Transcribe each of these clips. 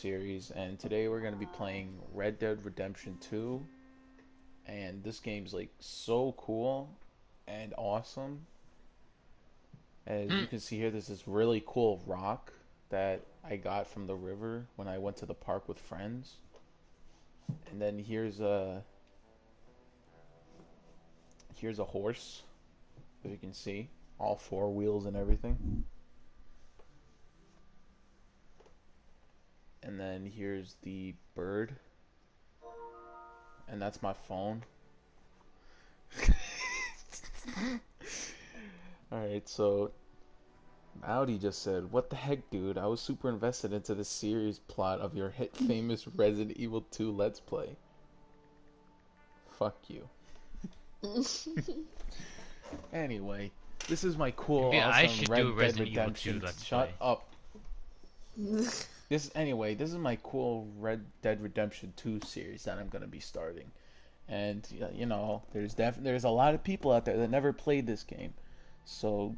series, and today we're going to be playing Red Dead Redemption 2. And this game's like so cool and awesome. As you Hmm. can see here, there's this really cool rock that I got from the river when I went to the park with friends. And then here's a horse, as you can see, all four wheels and everything. And then here's the bird, and that's my phone. Alright, so Audi just said, "What the heck, dude? I was super invested into the series plot of your hit famous Resident Evil 2 Let's Play. Fuck you." Anyway, this is my cool, Maybe I awesome should do a Red Dead Resident Evil 2 Redemption. Let's Shut Play. up. This is my cool Red Dead Redemption 2 series that I'm gonna be starting. And there's a lot of people out there that never played this game. So,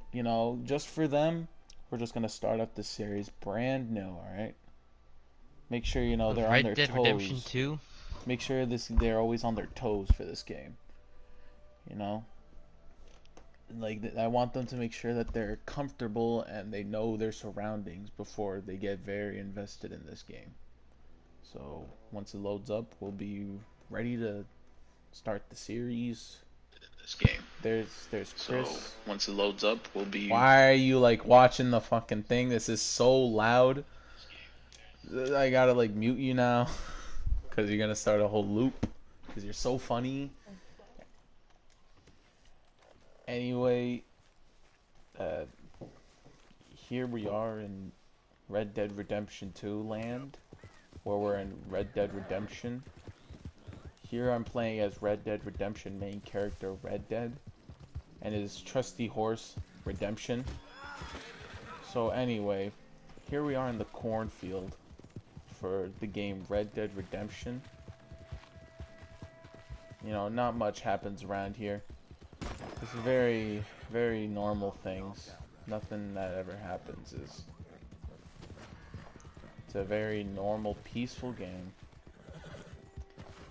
just for them, we're just gonna start up this series brand new, alright? Make sure they're on Red their Dead Redemption toes. 2? Make sure they're always on their toes for this game. You know, I want them to make sure that they're comfortable and they know their surroundings before they get very invested in this game. So once it loads up, we'll be ready to start the series. This game. There's So Chris. once it loads up, we'll be Why are you like watching the fucking thing? This is so loud. I gotta like mute you now because you're gonna start a whole loop because you're so funny. Anyway, uh, here we are in Red Dead Redemption 2 land, where we're in Red Dead Redemption. Here I'm playing as Red Dead Redemption main character Red Dead, and his trusty horse Redemption. So anyway, here we are in the cornfield for the game Red Dead Redemption. Not much happens around here. It's very, very normal things. Nothing that ever happens is. It's a very normal, peaceful game.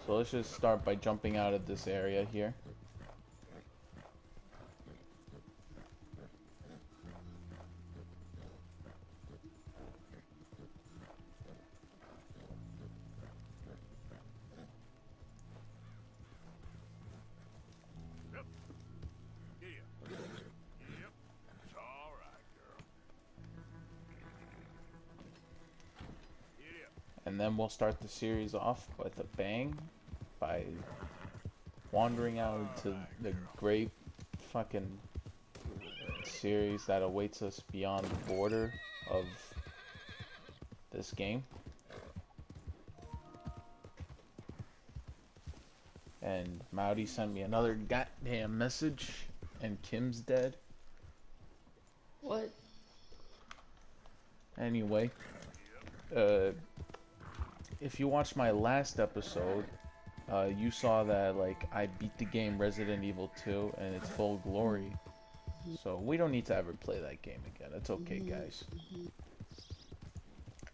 So let's just start by jumping out of this area here. And then we'll start the series off with a bang by wandering out into the great fucking series that awaits us beyond the border of this game. And Maudi sent me another goddamn message, and Kim's dead. What? Anyway, uh, if you watched my last episode, you saw that like I beat the game Resident Evil 2 in its full glory. So we don't need to ever play that game again. It's okay, guys.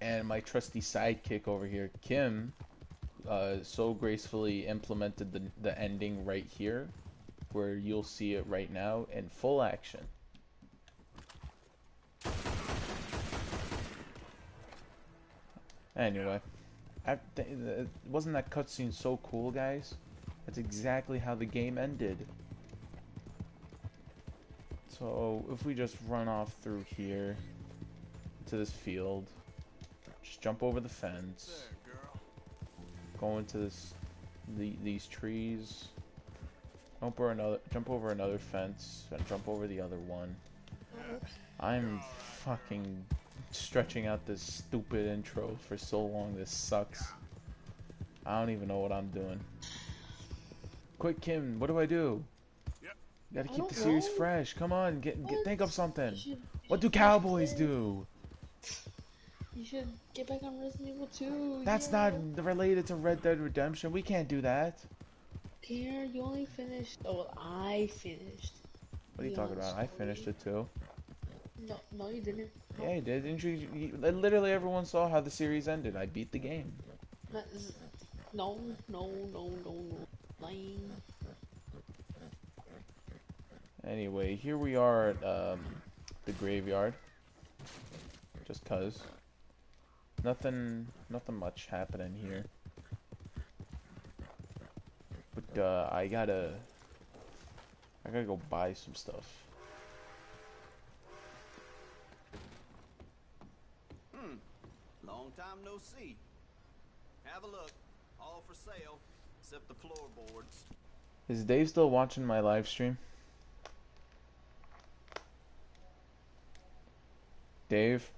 And my trusty sidekick over here, Kim, so gracefully implemented the ending right here, where you'll see it right now in full action. Anyway, wasn't that cutscene so cool, guys? That's exactly how the game ended. So if we just run off through here to this field, just jump over the fence, go into these trees, jump over another fence, and jump over the other one. I'm fucking stretching out this stupid intro for so long. This sucks. I don't even know what I'm doing. Quick, Kim, what do I do? You gotta I keep the don't series know. fresh. Come on, think of something. What do You should cowboys play. do? You should get back on Resident Evil 2. That's Yeah. not related to Red Dead Redemption. We can't do that. Care, you only finished. Oh, well, I finished. What are you The talking about? I story. finished it too. No, no, you didn't. No, Yeah, you did. Didn't literally everyone saw how the series ended. I beat the game. no, no, no, no, no. Lying. Anyway, here we are at the graveyard. Just cause. Nothing much happening here. But I gotta go buy some stuff. Long time no see. Have a look. All for sale, except the floorboards. Is Dave still watching my live stream? Dave?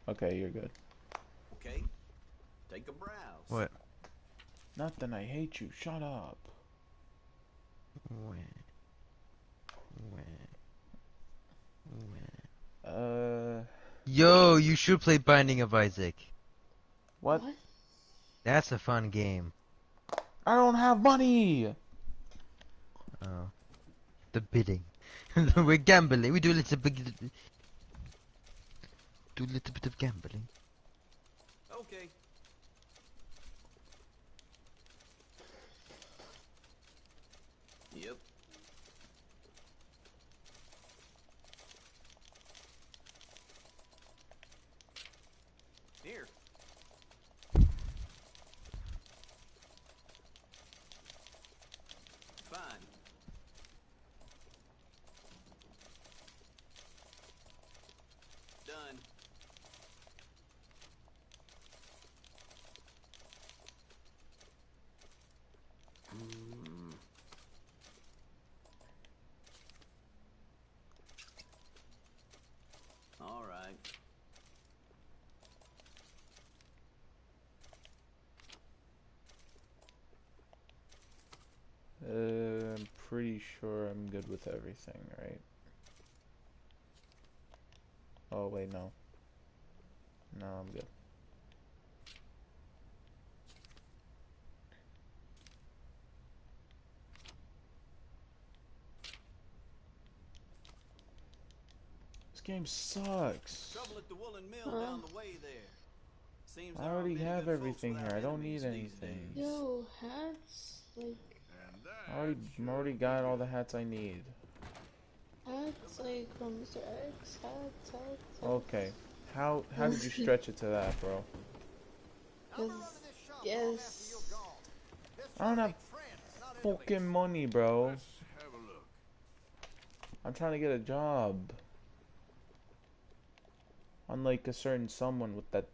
Okay, you're good. Okay, take a browse. What? Nothing, I hate you. Shut up. Yo, you should play Binding of Isaac. What? That's a fun game. I don't have money! Oh. The bidding. We're gambling. We do a little bit of gambling. Okay. Yep. Here. Fine. Done. All right. I'm pretty sure I'm good with everything, right? Oh, wait, no. No, I'm good. This game sucks. Trouble at the woolen mill down the way there. Seems I there already aren't many have good folks everything here. without I don't enemies need these anything. days. Yo, hats? Like, I already got all the hats I need. hats, like, from Mr. X? Hats. Okay. How did you stretch it to that, bro? Cause, yes. I don't have fucking money, bro. I'm trying to get a job. Unlike a certain someone with that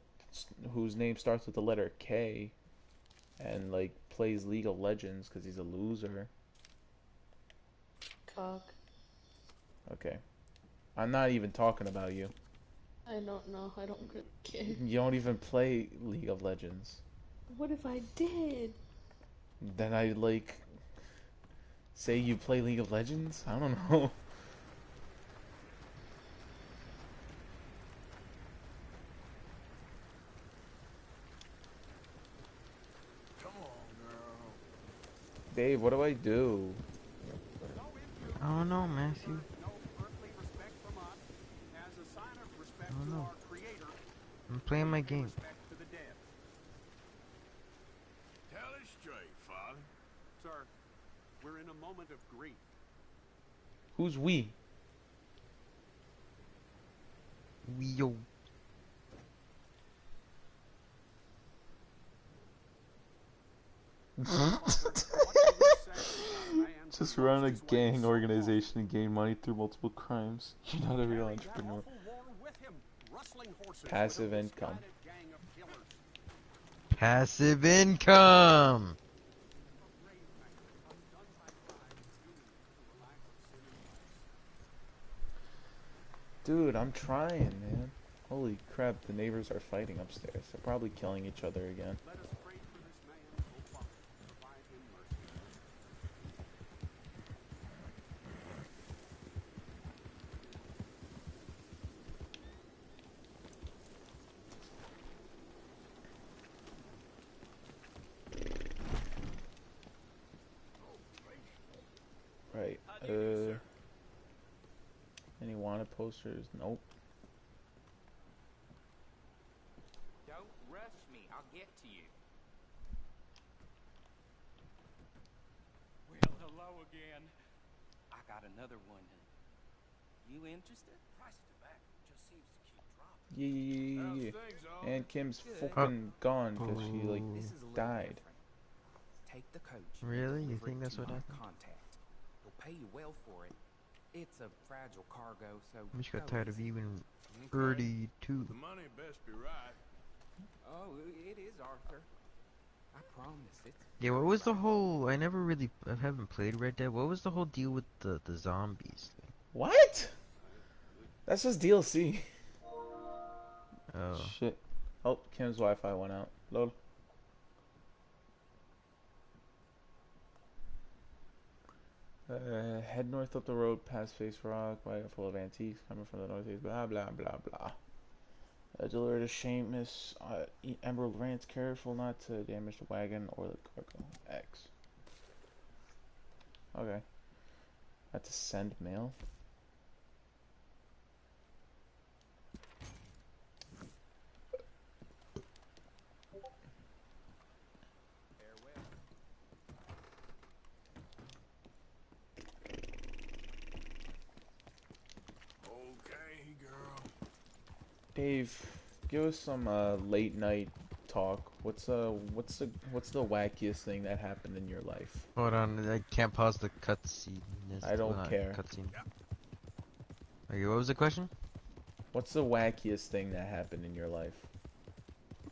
whose name starts with the letter K and like plays League of Legends because he's a loser. Cock. Okay. I'm not even talking about you. I don't know. I don't really care. You don't even play League of Legends. What if I did? Then I like say you play League of Legends? I don't know. Dave, what do I do? I don't know, Matthew. I don't know. I'm playing my game. Tell it straight, Father. Sir, we're in a moment of grief. Who's we? Yo. Just run a gang organization and gain money through multiple crimes. You're not a real entrepreneur. Passive income. Passive income. Dude, I'm trying, man. Holy crap, the neighbors are fighting upstairs. They're probably killing each other again. Right, any wanted posters. Nope. Don't rush me. I'll get to you. Well, hello again. I got another one. You interested? Price of tobacco just seems to keep dropping. Yeah. How's things, all? And Kim's Good. fucking gone because she like This is a little died. different. Take the coach. Really? You deliver think it that's to what my happened? Contact. He'll pay you well for it. It's a fragile cargo, so I just got go tired of easy. you and Okay? Birdie too. The money best be right. Oh, it is, Arthur. I promise it's. Yeah, what was the whole? I haven't played Red Dead. What was the whole deal with the zombies thing? What? That's just DLC. Oh, Shit. Oh, Kim's Wi-Fi went out. Lol. Head north up the road past Face Rock, wagon full of antiques coming from the northeast, blah blah blah blah. Deliver to Seamus, Emerald Ranch, careful not to damage the wagon or the cargo. X. Okay. I have to send mail. Okay, girl. Dave, give us some late night talk. What's the wackiest thing that happened in your life? hold on, I can't pause the cutscene. I don't care. Cutscene. Okay, what was the question? What's the wackiest thing that happened in your life?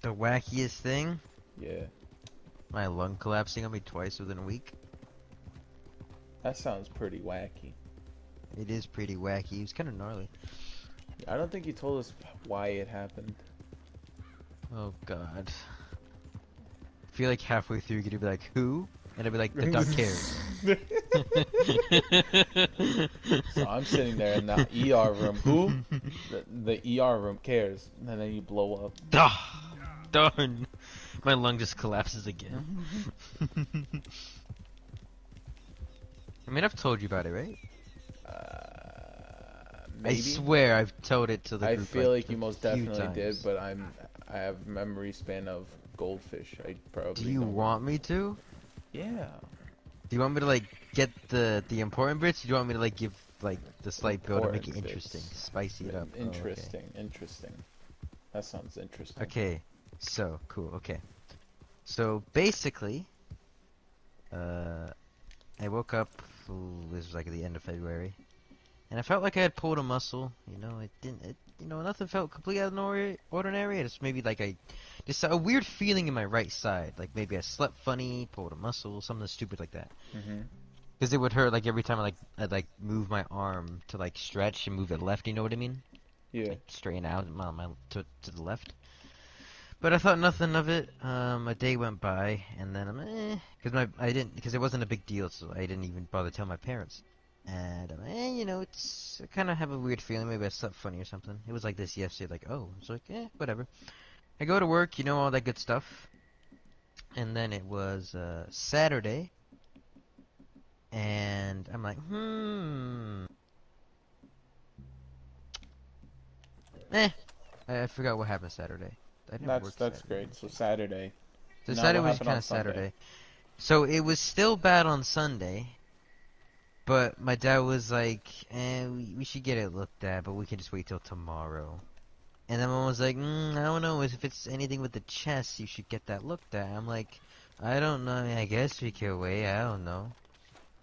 The wackiest thing? Yeah, My lung collapsing on me twice within a week. that sounds pretty wacky. It is pretty wacky. It was kind of gnarly. I don't think you told us why it happened. Oh god. I feel like halfway through you're gonna be like, who? And I'd be like, the duck cares. So I'm sitting there in the ER room. Who? The ER room cares. And then you blow up. Ah, darn. My lung just collapses again. I mean, I've told you about it, right? Maybe. I swear I've told it to the I group. feel like you a most few definitely did, times. but I have memory span of goldfish. I probably Do you don't- want me to? Yeah. Do you want me to like get the important bits? Or do you want me to like give like the slight build to make it Important interesting, bits. spicy it up? Oh, okay. Interesting. That sounds interesting. Okay, so cool. Okay, so basically, I woke up. This was like at the end of February, and I felt like I had pulled a muscle. You know, it didn't. Nothing felt completely out of the ordinary. It's maybe like just a weird feeling in my right side. Like maybe I slept funny, pulled a muscle, something stupid like that. Mhm. Because it would hurt like every time I'd like move my arm to like stretch and move it left. You know what I mean? Yeah. Like straighten out to the left. But I thought nothing of it. A day went by, and then because it wasn't a big deal, so I didn't even bother telling my parents. And it's I kind of have a weird feeling. Maybe I slept funny or something. It was like this yesterday. Like, oh, it's like, whatever. I go to work, all that good stuff. And then it was Saturday, and I'm like, I forgot what happened Saturday. I didn't work That's Saturday. great. So Saturday. So Now Saturday what was happened kind on of Sunday? Saturday. So it was still bad on Sunday, but my dad was like, we should get it looked at, but we can just wait till tomorrow. And then mom was like, I don't know, if it's anything with the chest, you should get that looked at. I'm like, I don't know, I mean, I guess we can wait, I don't know.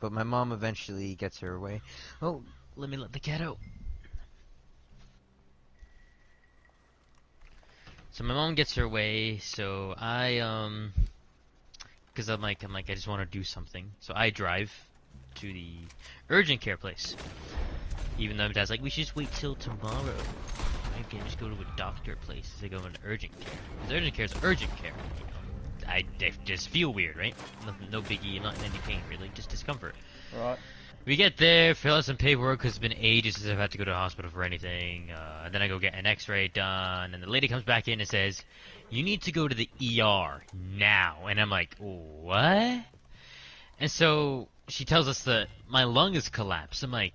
But my mom eventually gets her way. Oh, let me let the cat out. So my mom gets her way, so because I'm like, I just want to do something. So I drive to the urgent care place. Even though my dad's like, we should just wait till tomorrow. I can just go to a doctor place to go in urgent care. Because urgent care is urgent care. I just feel weird, right? No biggie, I'm not in any pain really, just discomfort. Right. We get there, fill out some paperwork because it's been ages since I've had to go to the hospital for anything. And then I go get an x-ray done, and the lady comes back in and says, you need to go to the ER now. And I'm like, what? And so she tells us that my lung is collapsed. I'm like,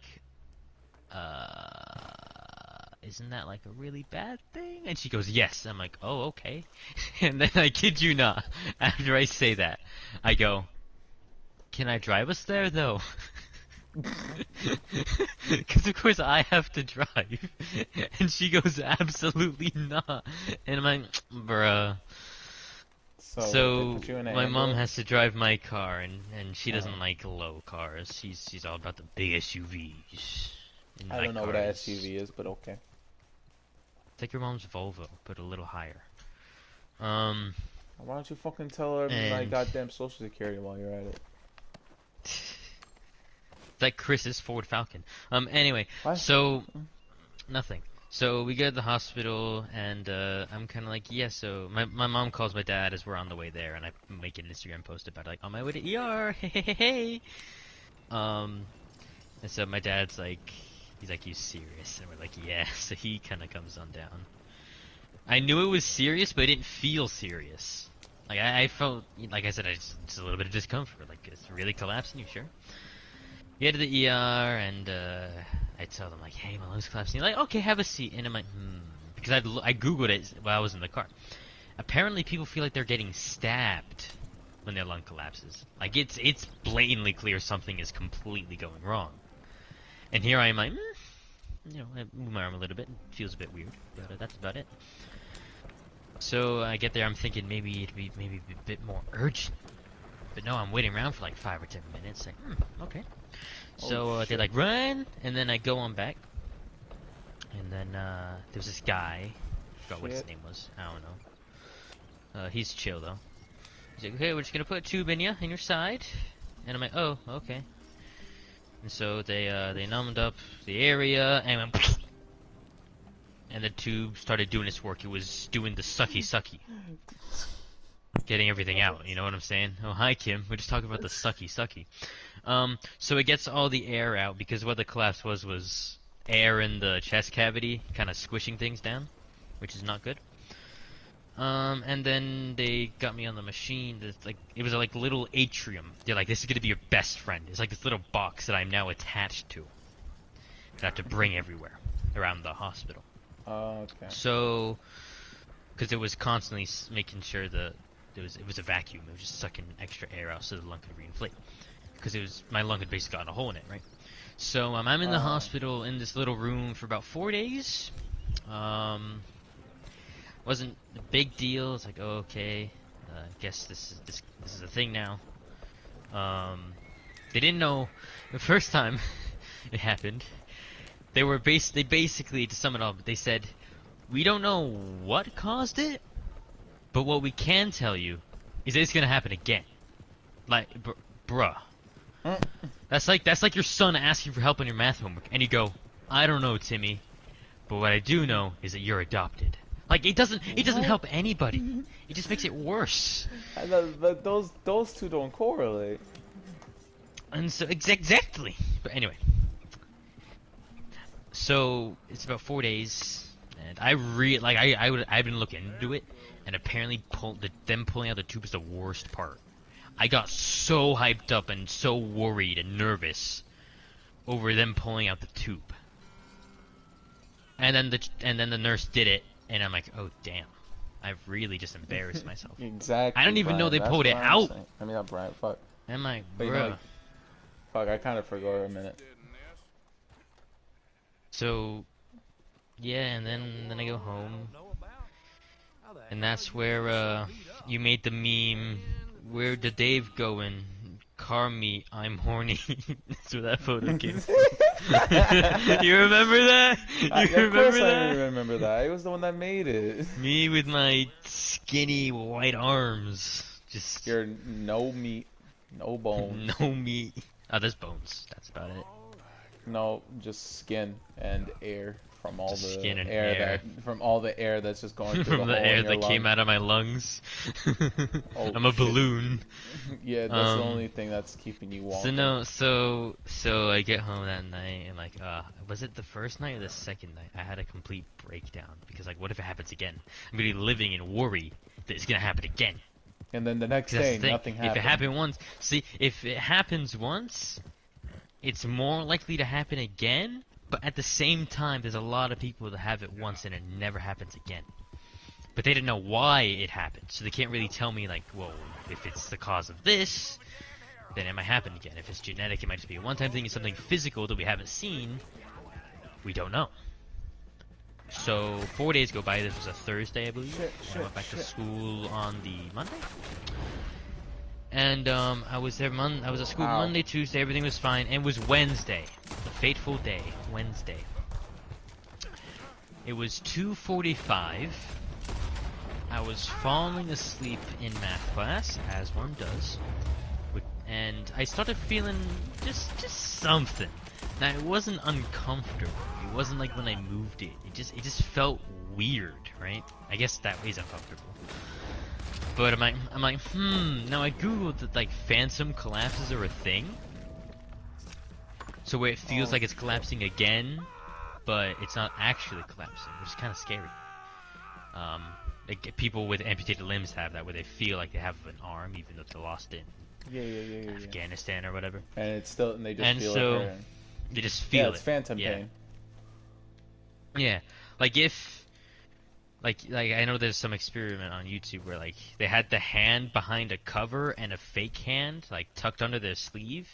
isn't that like a really bad thing? And she goes, yes. I'm like, oh, okay. And then I kid you not, after I say that, I go, can I drive us there though? Because of course I have to drive. And she goes, absolutely not. And I'm like, bruh. So they put you in an my mom ambulance? has to drive my car, and she doesn't like low cars. She's all about the big SUVs. And I my don't know what car a is- SUV is, but okay. It's like your mom's Volvo, but a little higher. Why don't you fucking tell her my And- goddamn social security while you're at it? It's like Chris's Ford Falcon. Anyway, What? so nothing. So we go to the hospital, and I'm kind of like, yeah. So my mom calls my dad as we're on the way there, and I make an Instagram post about it, like on my way to ER. Hey, hey, hey, hey. And so my dad's like, he's like, you serious? And we're like, yeah. So he kind of comes on down. I knew it was serious, but it didn't feel serious. Like I felt, like I said, just a little bit of discomfort. Like, it's really collapsing. You sure? We get to the ER, and I tell them like, hey, my lungs collapsing. They're like, okay, have a seat. And I'm like, because I googled it while I was in the car. Apparently, people feel like they're getting stabbed when their lung collapses. Like it's blatantly clear something is completely going wrong. And here I am like, you know, I move my arm a little bit. It feels a bit weird, but that's about it. So I get there, I'm thinking maybe it'd be a bit more urgent. But no, I'm waiting around for like 5 or 10 minutes. Like, okay. So they like run, and then I go on back. And then there was this guy. I forgot what his name was. I don't know. He's chill though. He's like, okay, we're just gonna put a tube in your side. And I'm like, oh, okay. And so they numbed up the area, and went, and the tube started doing its work. It was doing the sucky. Getting everything out, you know what I'm saying? Oh, hi, Kim. We're just talking about the sucky. So it gets all the air out, because what the collapse was air in the chest cavity, kind of squishing things down, which is not good. And then they got me on the machine. That's like, it was like little atrium. They're like, this is gonna be your best friend. It's like this little box that I'm now attached to. That I have to bring everywhere around the hospital. Okay. So, because it was constantly making sure it was a vacuum. It was just sucking extra air out so the lung could reinflate. Because my lung had basically gotten a hole in it, right? So I'm in the hospital in this little room for about 4 days. Wasn't a big deal. It's like, oh, okay, guess this is a thing now. They didn't know the first time it happened. They basically, to sum it up, they said, we don't know what caused it, but what we can tell you is that it's gonna happen again. Like, bruh. That's like your son asking for help on your math homework, and you go, I don't know, Timmy, but what I do know is that you're adopted. Like, it doesn't help anybody. It just makes it worse. But those two don't correlate. And so exactly. But anyway, so it's about 4 days, and I've been looking into it, and apparently them pulling out the tube is the worst part. I got so hyped up and so worried and nervous over them pulling out the tube, and then the nurse did it, and I'm like, oh damn, I've really just embarrassed myself. Exactly. I don't even know they Brian, pulled it that's what I'm out. saying. I mean, not Brian. Fuck. I'm like, But you bruh. know, like, fuck, I kind of forgot a minute. So, yeah, and then I go home, and that's where you made the meme. Where did Dave going? Car meet. I'm horny. That's where that photo came from. You remember that? You Of remember course that? I remember that. I was the one that made it. Me with my skinny white arms, just You're no meat, no bone, no meat. Oh, there's bones. That's about it. no, just skin and air from all Just the skin and air air. from all the air that's just going through From the the hole air in your that came lung. out of my lungs. Oh, I'm a shit. balloon. Yeah, that's the only thing that's keeping you walking. So I get home that night, and like, was it the first night or the second night? I had a complete breakdown, because like, what if it happens again? I'm gonna be living in worry that it's gonna happen again. And then the next 'Cause that's day, the thing. nothing happened. If it happened once, if it happens once, it's more likely to happen again, But at the same time, there's a lot of people that have it once and it never happens again. But they didn't know why it happened, so they can't really tell me, like, well, if it's the cause of this, then it might happen again. If it's genetic, it might just be a one-time thing. It's something physical that we haven't seen. We don't know. So 4 days go by. This was a Thursday, I believe. I went back to school on the Monday. And I was there. I was at school Monday, Tuesday. Everything was fine. And it was Wednesday, the fateful day, Wednesday. It was 2:45. I was falling asleep in math class, as one does, and I started feeling just something. Now it wasn't uncomfortable. It wasn't like when I moved it. It just felt weird, right? I guess that is uncomfortable. But I'm like, Now I googled that like phantom collapses are a thing. So where it feels like it's collapsing again, but it's not actually collapsing, which is kind of scary. Like people with amputated limbs have that, where they feel like they have an arm, even though they're lost in Afghanistan or whatever. And it's still, and they just and feel so it. And they just feel it. It's phantom pain. Yeah, like if, like I know there's some experiment on YouTube where like they had the hand behind a cover and a fake hand like tucked under their sleeve,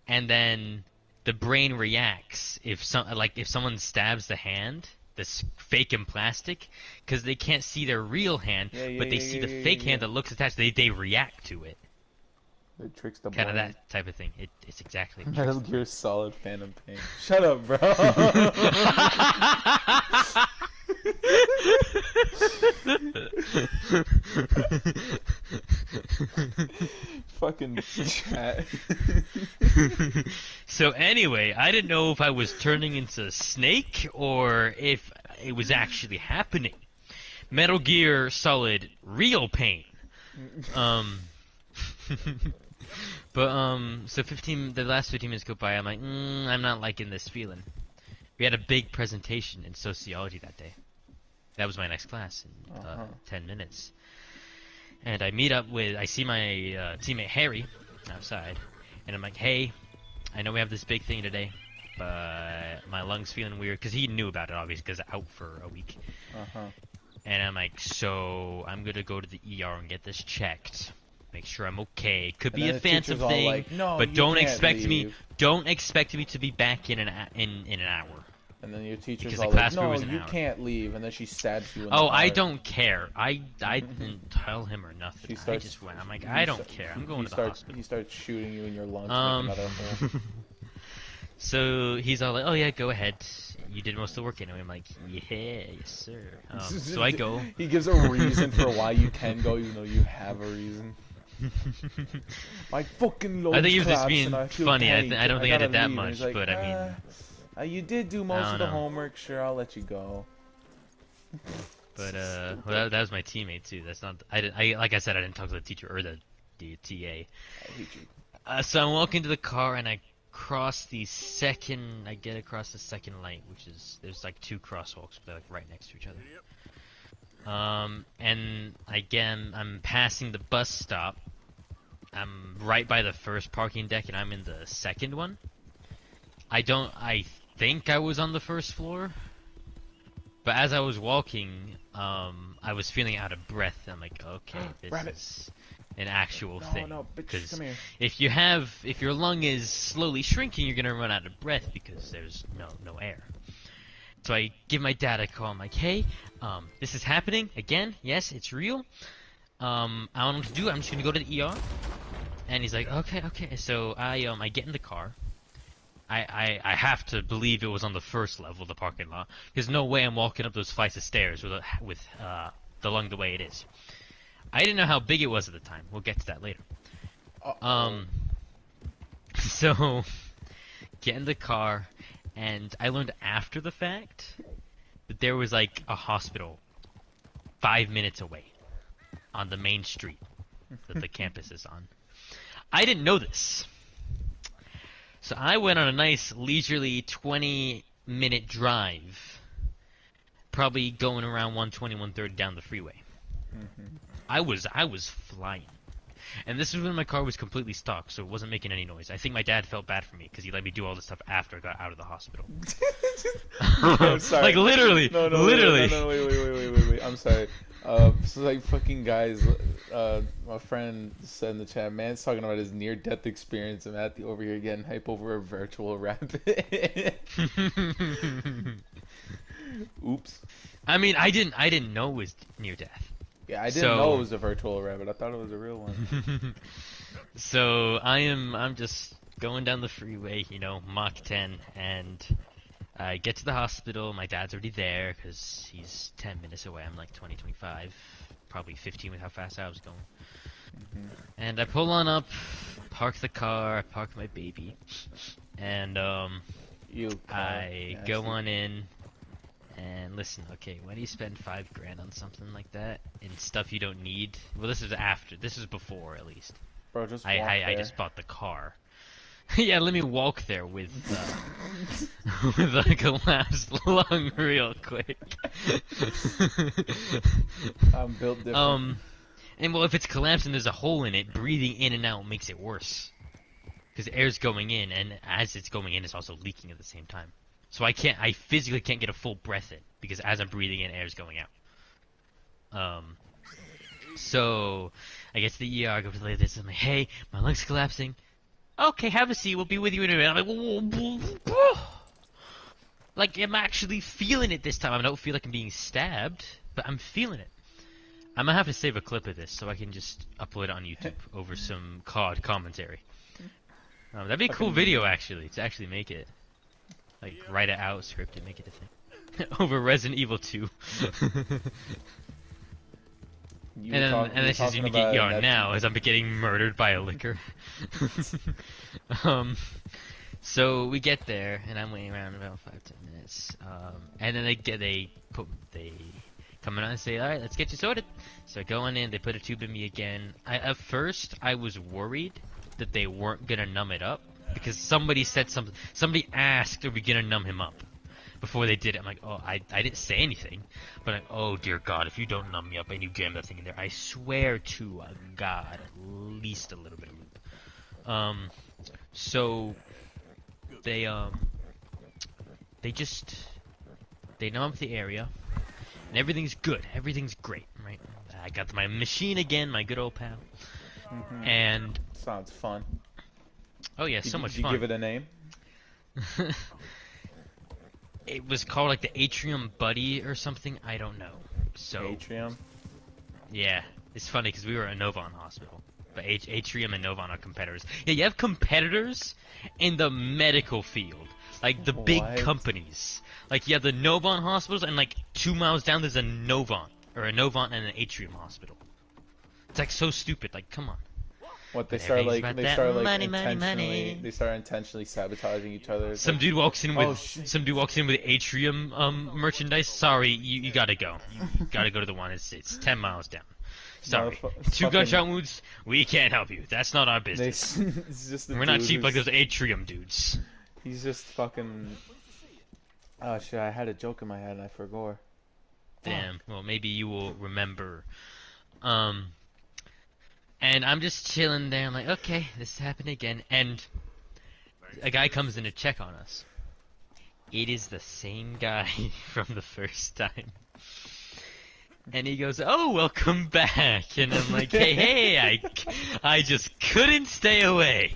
and then the brain reacts if someone stabs the hand that's fake and plastic, because they can't see their real hand, but they see the fake hand that looks attached. They react to it. It tricks the kind of brain. that type of thing. It's exactly. Metal Gear Solid Phantom Pain. Shut up, bro. Fucking chat. So anyway, I didn't know if I was turning into a snake or if it was actually happening. Metal Gear Solid Real Pain. So the last 15 minutes go by, I'm like, I'm not liking this feeling. We had a big presentation in sociology that day. That was my next class in 10 minutes. And I see my teammate Harry outside, and I'm like, hey, I know we have this big thing today, but my lungs feeling weird, because he knew about it, obviously, because out for a week. And I'm like, so I'm going to go to the ER and get this checked. Make sure I'm okay. Could be a phantom thing, like, no, but don't expect me to be back in an hour. And then your teacher's Because all the class like, no, was an you hour. can't leave. And then she stabs you in the Oh, heart. I don't care. I didn't tell him or nothing. She starts, I just went. I'm like, I don't care. I'm going to the hospital. He starts shooting you in your lungs to make another hole. So he's all like, oh yeah, go ahead. You did most of the work anyway. I'm like, yeah, yes sir. So I go. He gives a reason for why you can go, even though you have a reason. My fucking lungs I think he was just collapsed being and I feel funny. pain. I don't think I gotta did that leave. And much, he's like, but I mean, you did do most of the know. homework. Sure, I'll let you go. But well, that was my teammate too. That's not. Like I said, I didn't talk to the teacher or the TA. I hate you. So I'm walking to the car and I get across the second light, which is, there's like two crosswalks, but they're like right next to each other. And again, I'm passing the bus stop. I'm right by the first parking deck, and I'm in the second one. I think I was on the first floor, but as I was walking, I was feeling out of breath. I'm like, okay, this is an actual thing. No, bitch, because come here. if your lung is slowly shrinking, you're gonna run out of breath because there's no air. So I give my dad a call. I'm like, hey, this is happening again. Yes, it's real. I don't know what to do. I'm just gonna go to the ER. And he's like, okay. So I get in the car. I have to believe it was on the first level of the parking lot, because no way I'm walking up those flights of stairs with the lung the way it is. I didn't know how big it was at the time. We'll get to that later. So get in the car, and I learned after the fact that there was like a hospital 5 minutes away on the main street that the campus is on. I didn't know this. So I went on a nice leisurely 20-minute drive, probably going around 120, 130 down the freeway. I was flying. And this was when my car was completely stock, so it wasn't making any noise. I think my dad felt bad for me because he let me do all this stuff after I got out of the hospital. I'm sorry. Like literally, No, literally. No, wait. I'm sorry. So like fucking guys, my friend said in the chat, man's talking about his near-death experience, and Matthew over here getting hype over a virtual rabbit. Oops. I mean, I didn't know it was near death. Yeah, I didn't know it was a virtual rabbit. I thought it was a real one. So I'm just going down the freeway, Mach 10, and I get to the hospital. My dad's already there because he's 10 minutes away. I'm like 20, 25, probably 15 with how fast I was going. And I pull on up, park the car, park my baby, and I go on in. And listen, okay, when you spend $5 grand on something like that and stuff you don't need, well, this is after, this is before at least. Bro, just walk I just bought the car. Yeah, let me walk there with with a collapsed lung real quick. I'm built different. And well, if it's collapsed and there's a hole in it, breathing in and out makes it worse. Because air's going in, and as it's going in, it's also leaking at the same time. So I physically can't get a full breath in, because as I'm breathing in, air's going out. So I get to the ER, I go to the lady, this, I'm like, hey, my lung's collapsing. Okay, have a seat, we'll be with you in a minute. I'm like, whoa. Like, I'm actually feeling it this time. I don't feel like I'm being stabbed, but I'm feeling it. I'm gonna have to save a clip of this so I can just upload it on YouTube over some COD commentary. That'd be a cool video, actually, to actually make it. Like, write it out, script it, make it a thing. Over Resident Evil 2. And then this is unique ER now, as I'm getting murdered by a liquor. So we get there, and I'm waiting around about 5-10 minutes. And then they come in and say, alright, let's get you sorted. So I go on in, they put a tube in me again. At first, I was worried that they weren't gonna numb it up. Because somebody said something. Somebody asked, "Are we gonna numb him up?" Before they did it, I'm like, "Oh, I didn't say anything." But I'm, oh dear God, if you don't numb me up and you jam that thing in there, I swear to God, at least a little bit of loop. So they numb up the area, and everything's good. Everything's great, right? I got my machine again, my good old pal, and sounds fun. Oh yeah, so much fun. Did you give it a name? It was called like the Atrium Buddy or something. I don't know. So Atrium. Yeah, it's funny because we were at Novon Hospital, but Atrium and Novon are competitors. Yeah, you have competitors in the medical field, like the big companies. Like you have the Novon hospitals, and like 2 miles down there's a Novon and an Atrium hospital. It's like so stupid. Like, come on. What they start intentionally sabotaging each other. Some dude walks in with Atrium merchandise. Sorry, you gotta go. You gotta go to the one. It's 10 miles down. Sorry, 2 gunshot wounds. We can't help you. That's not our business. We're not cheap like those Atrium dudes. He's just fucking. Oh shit! I had a joke in my head and I forgot. Damn. Well, maybe you will remember. And I'm just chilling there. I'm like, okay, this happened again. And a guy comes in to check on us. It is the same guy from the first time. And he goes, oh, welcome back. And I'm like, hey, I just couldn't stay away.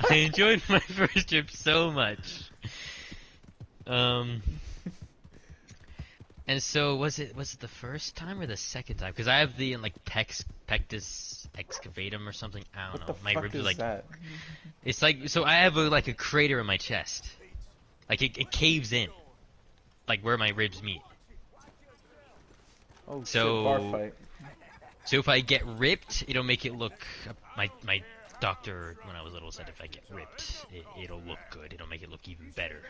I enjoyed my first trip so much. And so was it the first time or the second time? Because I have the like pectus excavatum or something. I don't know. My ribs are like that? It's like so I have like a crater in my chest. Like it caves in. Like where my ribs meet. Oh, so bar fight. So if I get ripped, it'll make it look my doctor when I was little said if I get ripped, it'll look good. It'll make it look even better.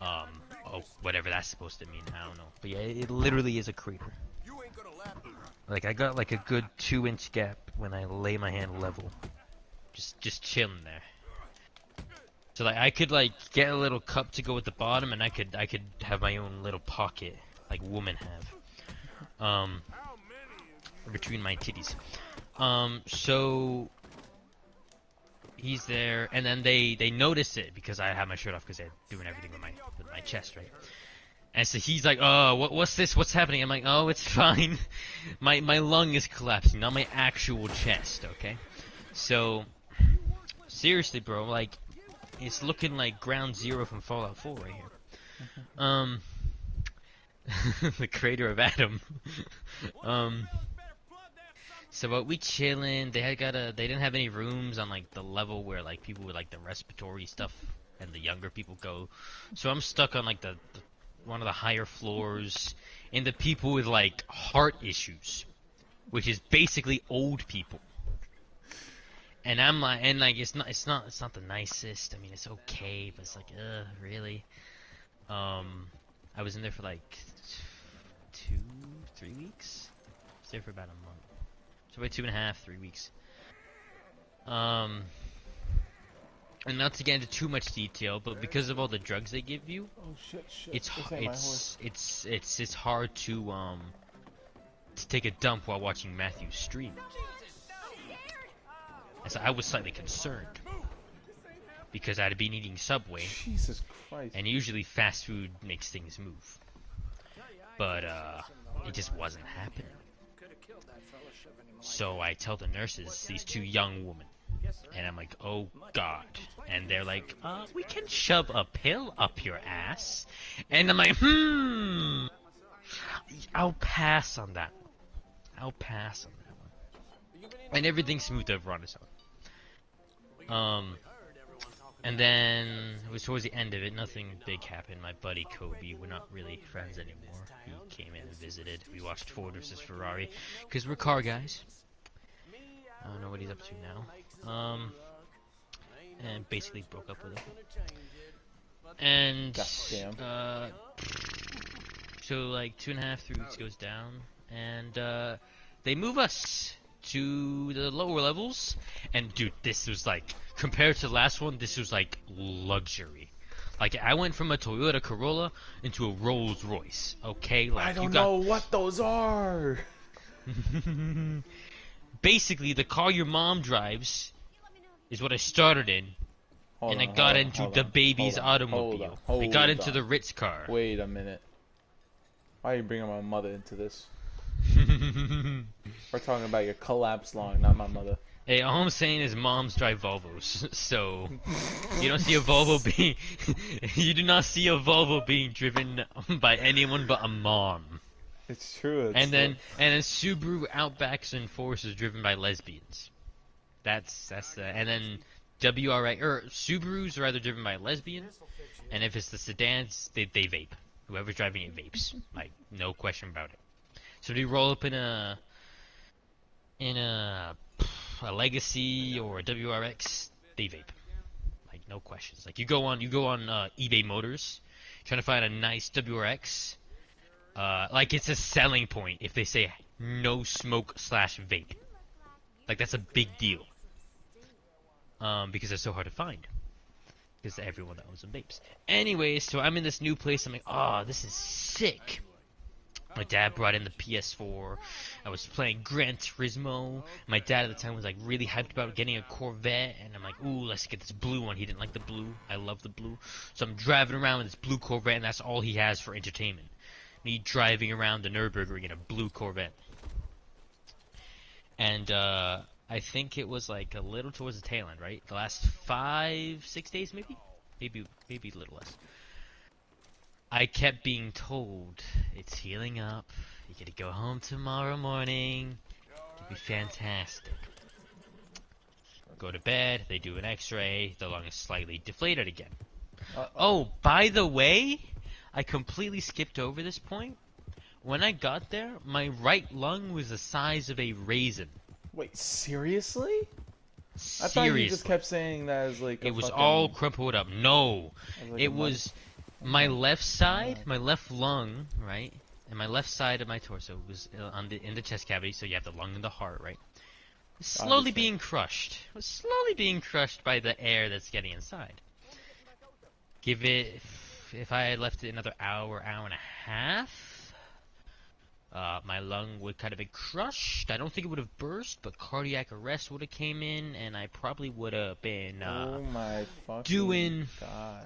Oh, whatever that's supposed to mean, I don't know. But yeah, it literally is a crater. Like, I got like a good 2-inch gap when I lay my hand level. Just chilling there. So like, I could like get a little cup to go at the bottom, and I could have my own little pocket, like women have. Between my titties. So he's there, and then they notice it because I have my shirt off because they're doing everything with my chest, right? And so he's like, "Oh, what's this? What's happening?" I'm like, "Oh, it's fine. My lung is collapsing, not my actual chest." Okay. So seriously, bro, like it's looking like Ground Zero from Fallout 4 right here. The crater of Adam. So we chilling. They didn't have any rooms on like the level where like people with like the respiratory stuff and the younger people go. So I'm stuck on like the one of the higher floors, and the people with like heart issues, which is basically old people. And I'm like, and like it's not the nicest. I mean, it's okay, but it's like, really. I was in there for like 2-3 weeks. I was there for about a month. So about 2.5, 3 weeks. And not to get into too much detail, but because of all the drugs they give you, Oh shit! it's hard to take a dump while watching Matthew stream. And so I was slightly concerned because I'd been eating Subway, Jesus Christ! and usually fast food makes things move, but it just wasn't happening. So I tell the nurses, these two young women, and I'm like, "Oh God!" And they're like, "We can shove a pill up your ass," and I'm like, I'll pass on that one. I'll pass on that one. And everything's smooth over on its own. And then it was towards the end of it, nothing big happened. My buddy Kobe, we're not really friends anymore. He came in and visited. We watched Ford versus Ferrari, because we're car guys. I don't know what he's up to now. And basically broke up with him. And so like 2.5, 3 weeks goes down, and they move us to the lower levels. And dude, this was like, compared to the last one, this was like luxury. Like I went from a Toyota Corolla into a Rolls Royce. Okay, like I don't know what those are. Basically, the car your mom drives is what I started in, and I got into the baby's automobile. I got into the Ritz car. Wait a minute. Why are you bringing my mother into this? We're talking about your collapsed lung, not my mother. Hey, all I'm saying is moms drive Volvos, so you don't see a Volvo being you do not see a Volvo being driven by anyone but a mom. It's true. And then Subaru Outbacks and Foresters driven by lesbians. That's the, and then WRX or Subarus are either driven by lesbians, and if it's the sedans, they vape. Whoever's driving it vapes, like no question about it. So do you roll up in a Legacy or a WRX, they vape, like no questions. Like you go on eBay Motors, trying to find a nice WRX. Like it's a selling point if they say no smoke / vape. Like that's a big deal. Because they're so hard to find. Because everyone that owns them vapes. Anyways, so I'm in this new place. I'm like, oh, this is sick. My dad brought in the PS4. I was playing Gran Turismo. My dad at the time was like really hyped about getting a Corvette, and I'm like, ooh, let's get this blue one. He didn't like the blue. I love the blue. So I'm driving around with this blue Corvette, and that's all he has for entertainment. Me driving around the Nürburgring in a blue Corvette. And I think it was like a little towards the tail end, right? The last 5-6 days, maybe a little less. I kept being told, it's healing up, you gotta go home tomorrow morning, it'll be fantastic. Go to bed, they do an x-ray, the lung is slightly deflated again. Oh, by the way, I completely skipped over this point. When I got there, my right lung was the size of a raisin. Wait, seriously? Seriously. I thought you just kept saying that as like it was all crumpled up. No, like it was... My left side, my left lung, right, and my left side of my torso was in the chest cavity, so you have the lung and the heart, right? Slowly being crushed. It was slowly being crushed by the air that's getting inside. Give it, if I had left it another hour and a half, my lung would kind of been crushed. I don't think it would have burst, but cardiac arrest would have came in, and I probably would have been Oh my fucking doing. god.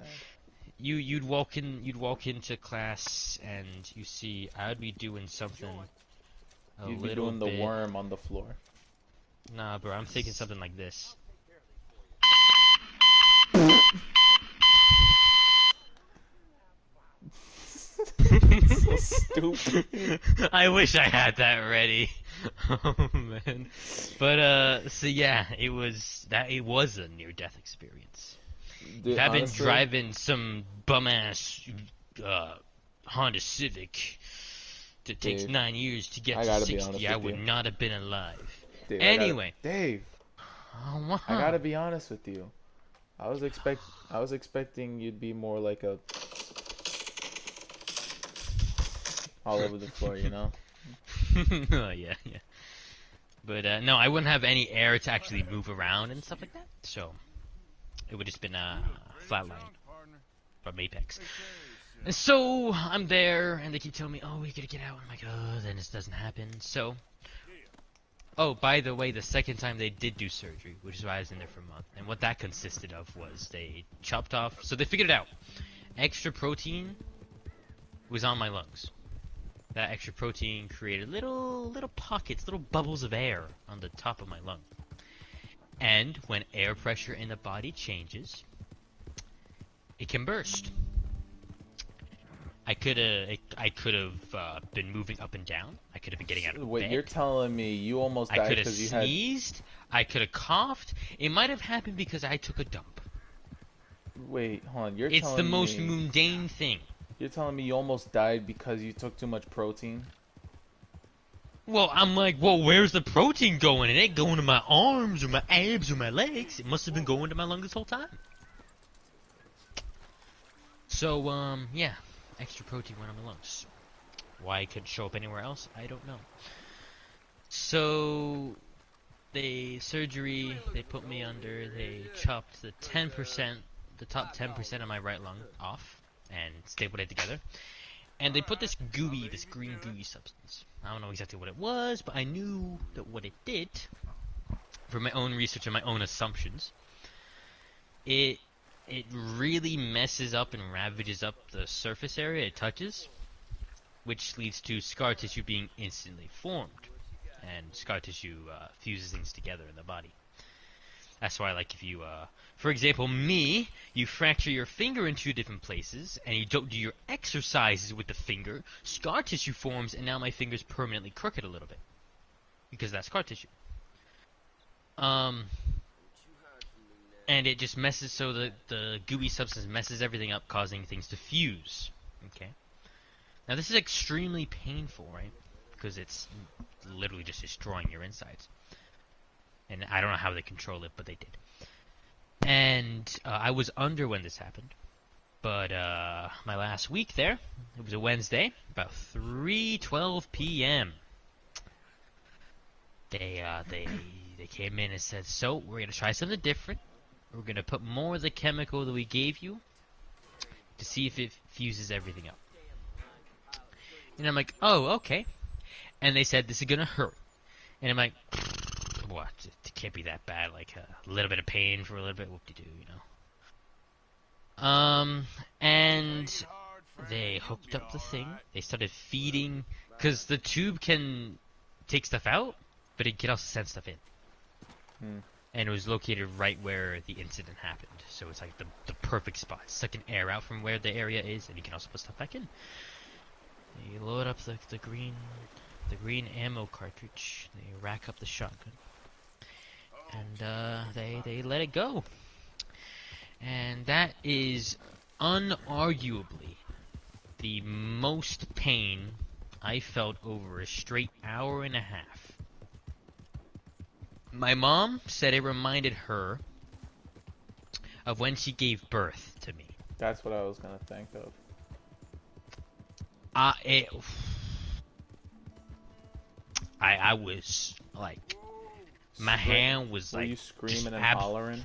You'd walk into class, and you see I'd be doing something a You'd be little doing the bit. worm on the floor. Nah, bro, I'm thinking something like this. So stupid. I wish I had that ready. Oh man. But so yeah, it was a near-death experience. Dude, I've been honestly, driving some bum-ass Honda Civic that takes Dave, 9 years to get I to gotta be 60, honest I with would you. not have been alive. Dave, Anyway. Dave, Oh, wow. I gotta be honest with you. I was expecting you'd be more like a all over the floor, you know? Oh, yeah. But no, I wouldn't have any air to actually move around and stuff like that. So it would just been a flat line from Apex. And so I'm there, and they keep telling me, "Oh, we gotta get out." I'm like, "Oh, then this doesn't happen." So, oh, by the way, the second time they did do surgery, which is why I was in there for a month, and what that consisted of was they chopped off. So they figured it out. Extra protein was on my lungs. That extra protein created little pockets, little bubbles of air on the top of my lung. And when air pressure in the body changes, it can burst. I could have been moving up and down. I could have been getting out of Wait, bed. you're telling me you almost I died could have because you had... sneezed. I could have coughed. It might have happened because I took a dump. Wait, hold on. You're It's telling the most me... mundane thing. You're telling me you almost died because you took too much protein? Well, I'm like, well, where's the protein going? It ain't going to my arms or my abs or my legs. It must have been going to my lungs this whole time. So, yeah, extra protein went on my lungs. Why it couldn't show up anywhere else, I don't know. So, they put me under, they chopped the 10%, the top 10% of my right lung off and stapled it together. And they put this green gooey substance. I don't know exactly what it was, but I knew that what it did, from my own research and my own assumptions, it really messes up and ravages up the surface area it touches, which leads to scar tissue being instantly formed. And scar tissue fuses things together in the body. That's why, like, if you, for example, you fracture your finger in 2 different places, and you don't do your exercises with the finger, scar tissue forms, and now my finger's permanently crooked a little bit. Because that's scar tissue. And it just messes, so the gooey substance messes everything up, causing things to fuse. Okay? Now, this is extremely painful, right? Because it's literally just destroying your insides. And I don't know how they control it, but they did. And I was under when this happened. But my last week there, it was a Wednesday, about 3:12 p.m. They came in and said, "So we're gonna try something different. We're gonna put more of the chemical that we gave you to see if it fuses everything up." And I'm like, "Oh, okay." And they said, "This is gonna hurt." And I'm like, what? It can't be that bad. Like a little bit of pain for a little bit, whoop-de-doo, you know. And they hooked up the thing. They started feeding, because the tube can take stuff out, but it can also send stuff in. And it was located right where the incident happened, so it's like the perfect spot. It's sucking air out from where the area is, and you can also put stuff back in. You load up the green ammo cartridge. They rack up the shotgun. And they let it go. And that is unarguably the most pain I felt over a straight hour and a half. My mom said it reminded her of when she gave birth to me. That's what I was gonna think of. I was like, my hand was like. Were you screaming and hollering?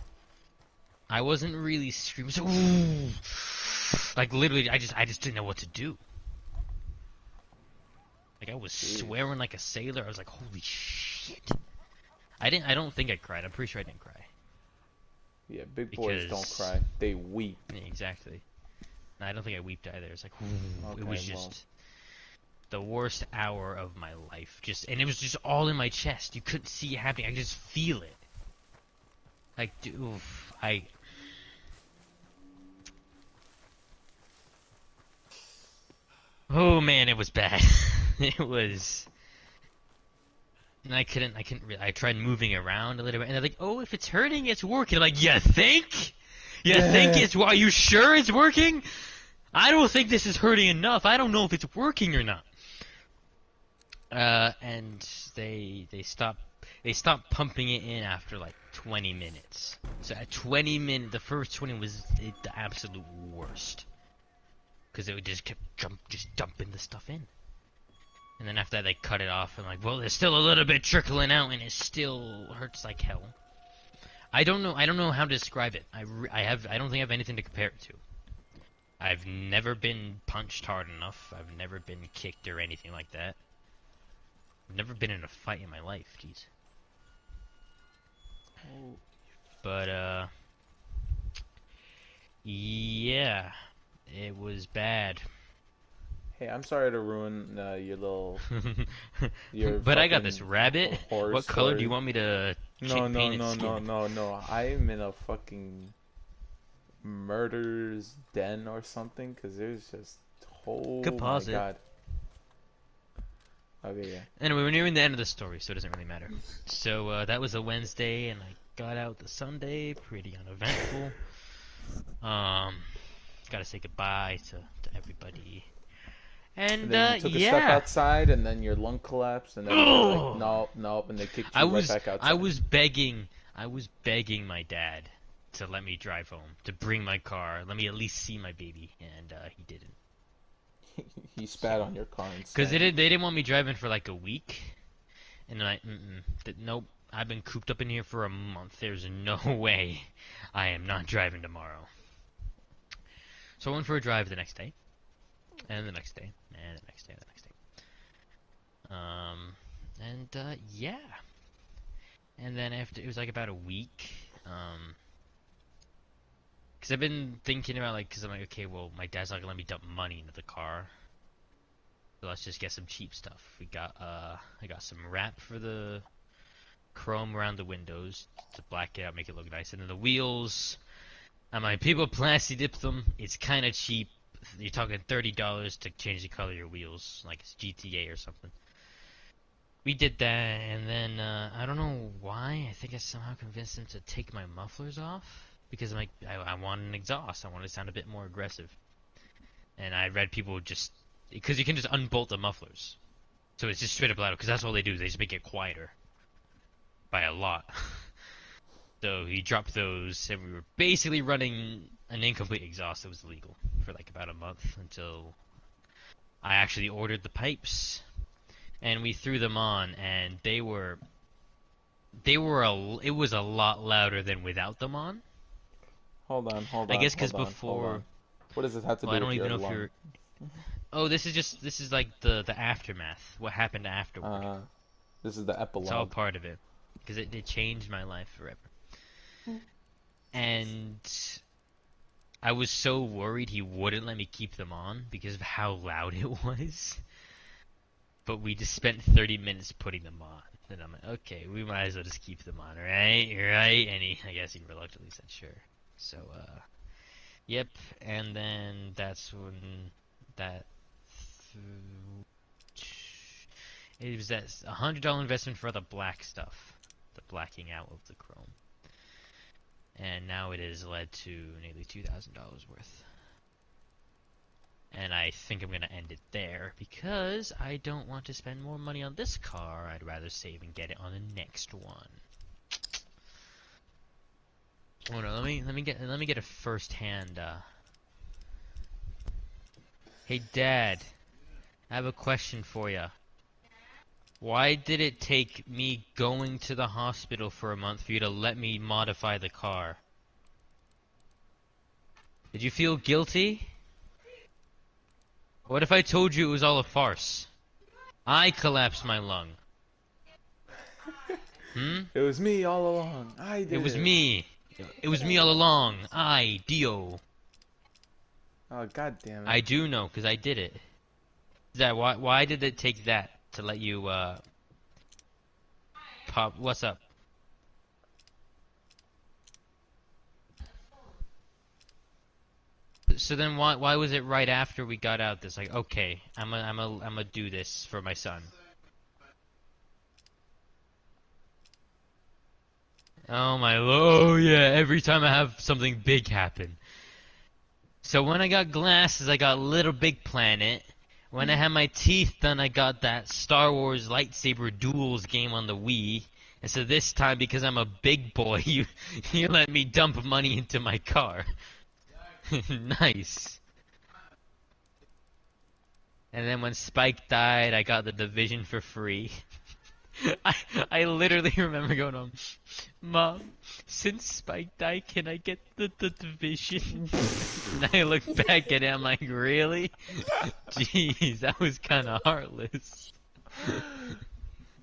I wasn't really screaming. So, ooh, like literally, I just didn't know what to do. Like I was Jeez. swearing like a sailor. I was like, holy shit. I don't think I cried. I'm pretty sure I didn't cry. Yeah, big boys don't Because- cry. They weep. Yeah, exactly. And I don't think I weeped either. It's like, it Okay, was well. just the worst hour of my life. And it was just all in my chest. You couldn't see it happening. I could just feel it. Like, oof, oh man, it was bad. It was. And I couldn't really. I tried moving around a little bit, and they're like, "Oh, if it's hurting, it's working." I'm like, you think? You think it's? Are you sure it's working? I don't think this is hurting enough. I don't know if it's working or not. And they stopped pumping it in after like 20 minutes. So at 20 minutes, the first 20 was the absolute worst, because it would just kept dumping the stuff in. And then after that, they cut it off, and like, well, there's still a little bit trickling out, and it still hurts like hell. I don't know how to describe it. I don't think I have anything to compare it to. I've never been punched hard enough. I've never been kicked or anything like that. I've never been in a fight in my life. Jeez. But yeah, it was bad. Hey, I'm sorry to ruin your little. Your But I got this fucking rabbit. horror What color do story. you want me to paint its skin? No. I'm in a fucking murder's den or something, because there's just Could my pause it. god. Okay, yeah. Anyway, we're nearing the end of the story, so it doesn't really matter. So that was a Wednesday, and I got out the Sunday, pretty uneventful. Gotta say goodbye to everybody. And then you took a step outside, and then your lung collapsed, and then you're like, nope, and they kicked you right back outside. I was begging my dad to let me drive home, to bring my car, let me at least see my baby, and he didn't. He spat on your car instead. Because they didn't want me driving for like a week, and I nope. I've been cooped up in here for a month. There's no way I am not driving tomorrow. So I went for a drive the next day, and the next day, and the next day, and the next day. Yeah. And then after, it was like about a week, because I've been thinking about, like, because I'm like, okay, well, my dad's not gonna let me dump money into the car, so let's just get some cheap stuff. I got some wrap for the chrome around the windows to black it out, make it look nice, and then the wheels, I'm like, people plasti dip them, it's kind of cheap. You're talking $30 to change the color of your wheels, like it's GTA or something. We did that, and then, I don't know why, I think I somehow convinced him to take my mufflers off, because I'm like, I want an exhaust, I want it to sound a bit more aggressive. And I read people just, because you can just unbolt the mufflers. So it's just straight up loud, because that's all they do, they just make it quieter. By a lot. So he dropped those, and we were basically running an incomplete exhaust that was illegal for like about a month, until I actually ordered the pipes. And we threw them on, and it was a lot louder than without them on. Hold on. I guess because before. What does this have to do I don't with even your know lung? if you're. Oh, this is like the aftermath. What happened afterward. This is the epilogue. It's all part of it, because it changed my life forever. And I was so worried he wouldn't let me keep them on because of how loud it was. But we just spent 30 minutes putting them on. And I'm like, okay, we might as well just keep them on, right? Right? And I guess he reluctantly said sure. So, yep. And then that's when it was that $100 investment for the black stuff, the blacking out of the chrome. And now it has led to nearly $2,000 worth. And I think I'm going to end it there, because I don't want to spend more money on this car. I'd rather save and get it on the next one. Oh no, let me get a first-hand, Hey Dad, I have a question for you. Why did it take me going to the hospital for a month for you to let me modify the car? Did you feel guilty? What if I told you it was all a farce? I collapsed my lung. It was me all along. I did it. It was me. It was me all along. I, Dio. Oh, god damn it. I do know, because I did it. That why did it take that to let you, pop? What's up? So then why was it right after we got out this, like, okay, I'm gonna do this for my son? Oh my, oh yeah, every time I have something big happen. So when I got glasses, I got Little Big Planet. When I had my teeth done, I got that Star Wars lightsaber duels game on the Wii. And so this time, because I'm a big boy, you let me dump money into my car. Nice. And then when Spike died, I got the Division for free. I literally remember going home, Mom, since Spike died, can I get the Division? And I look back at it, I'm like, really? Jeez, that was kind of heartless.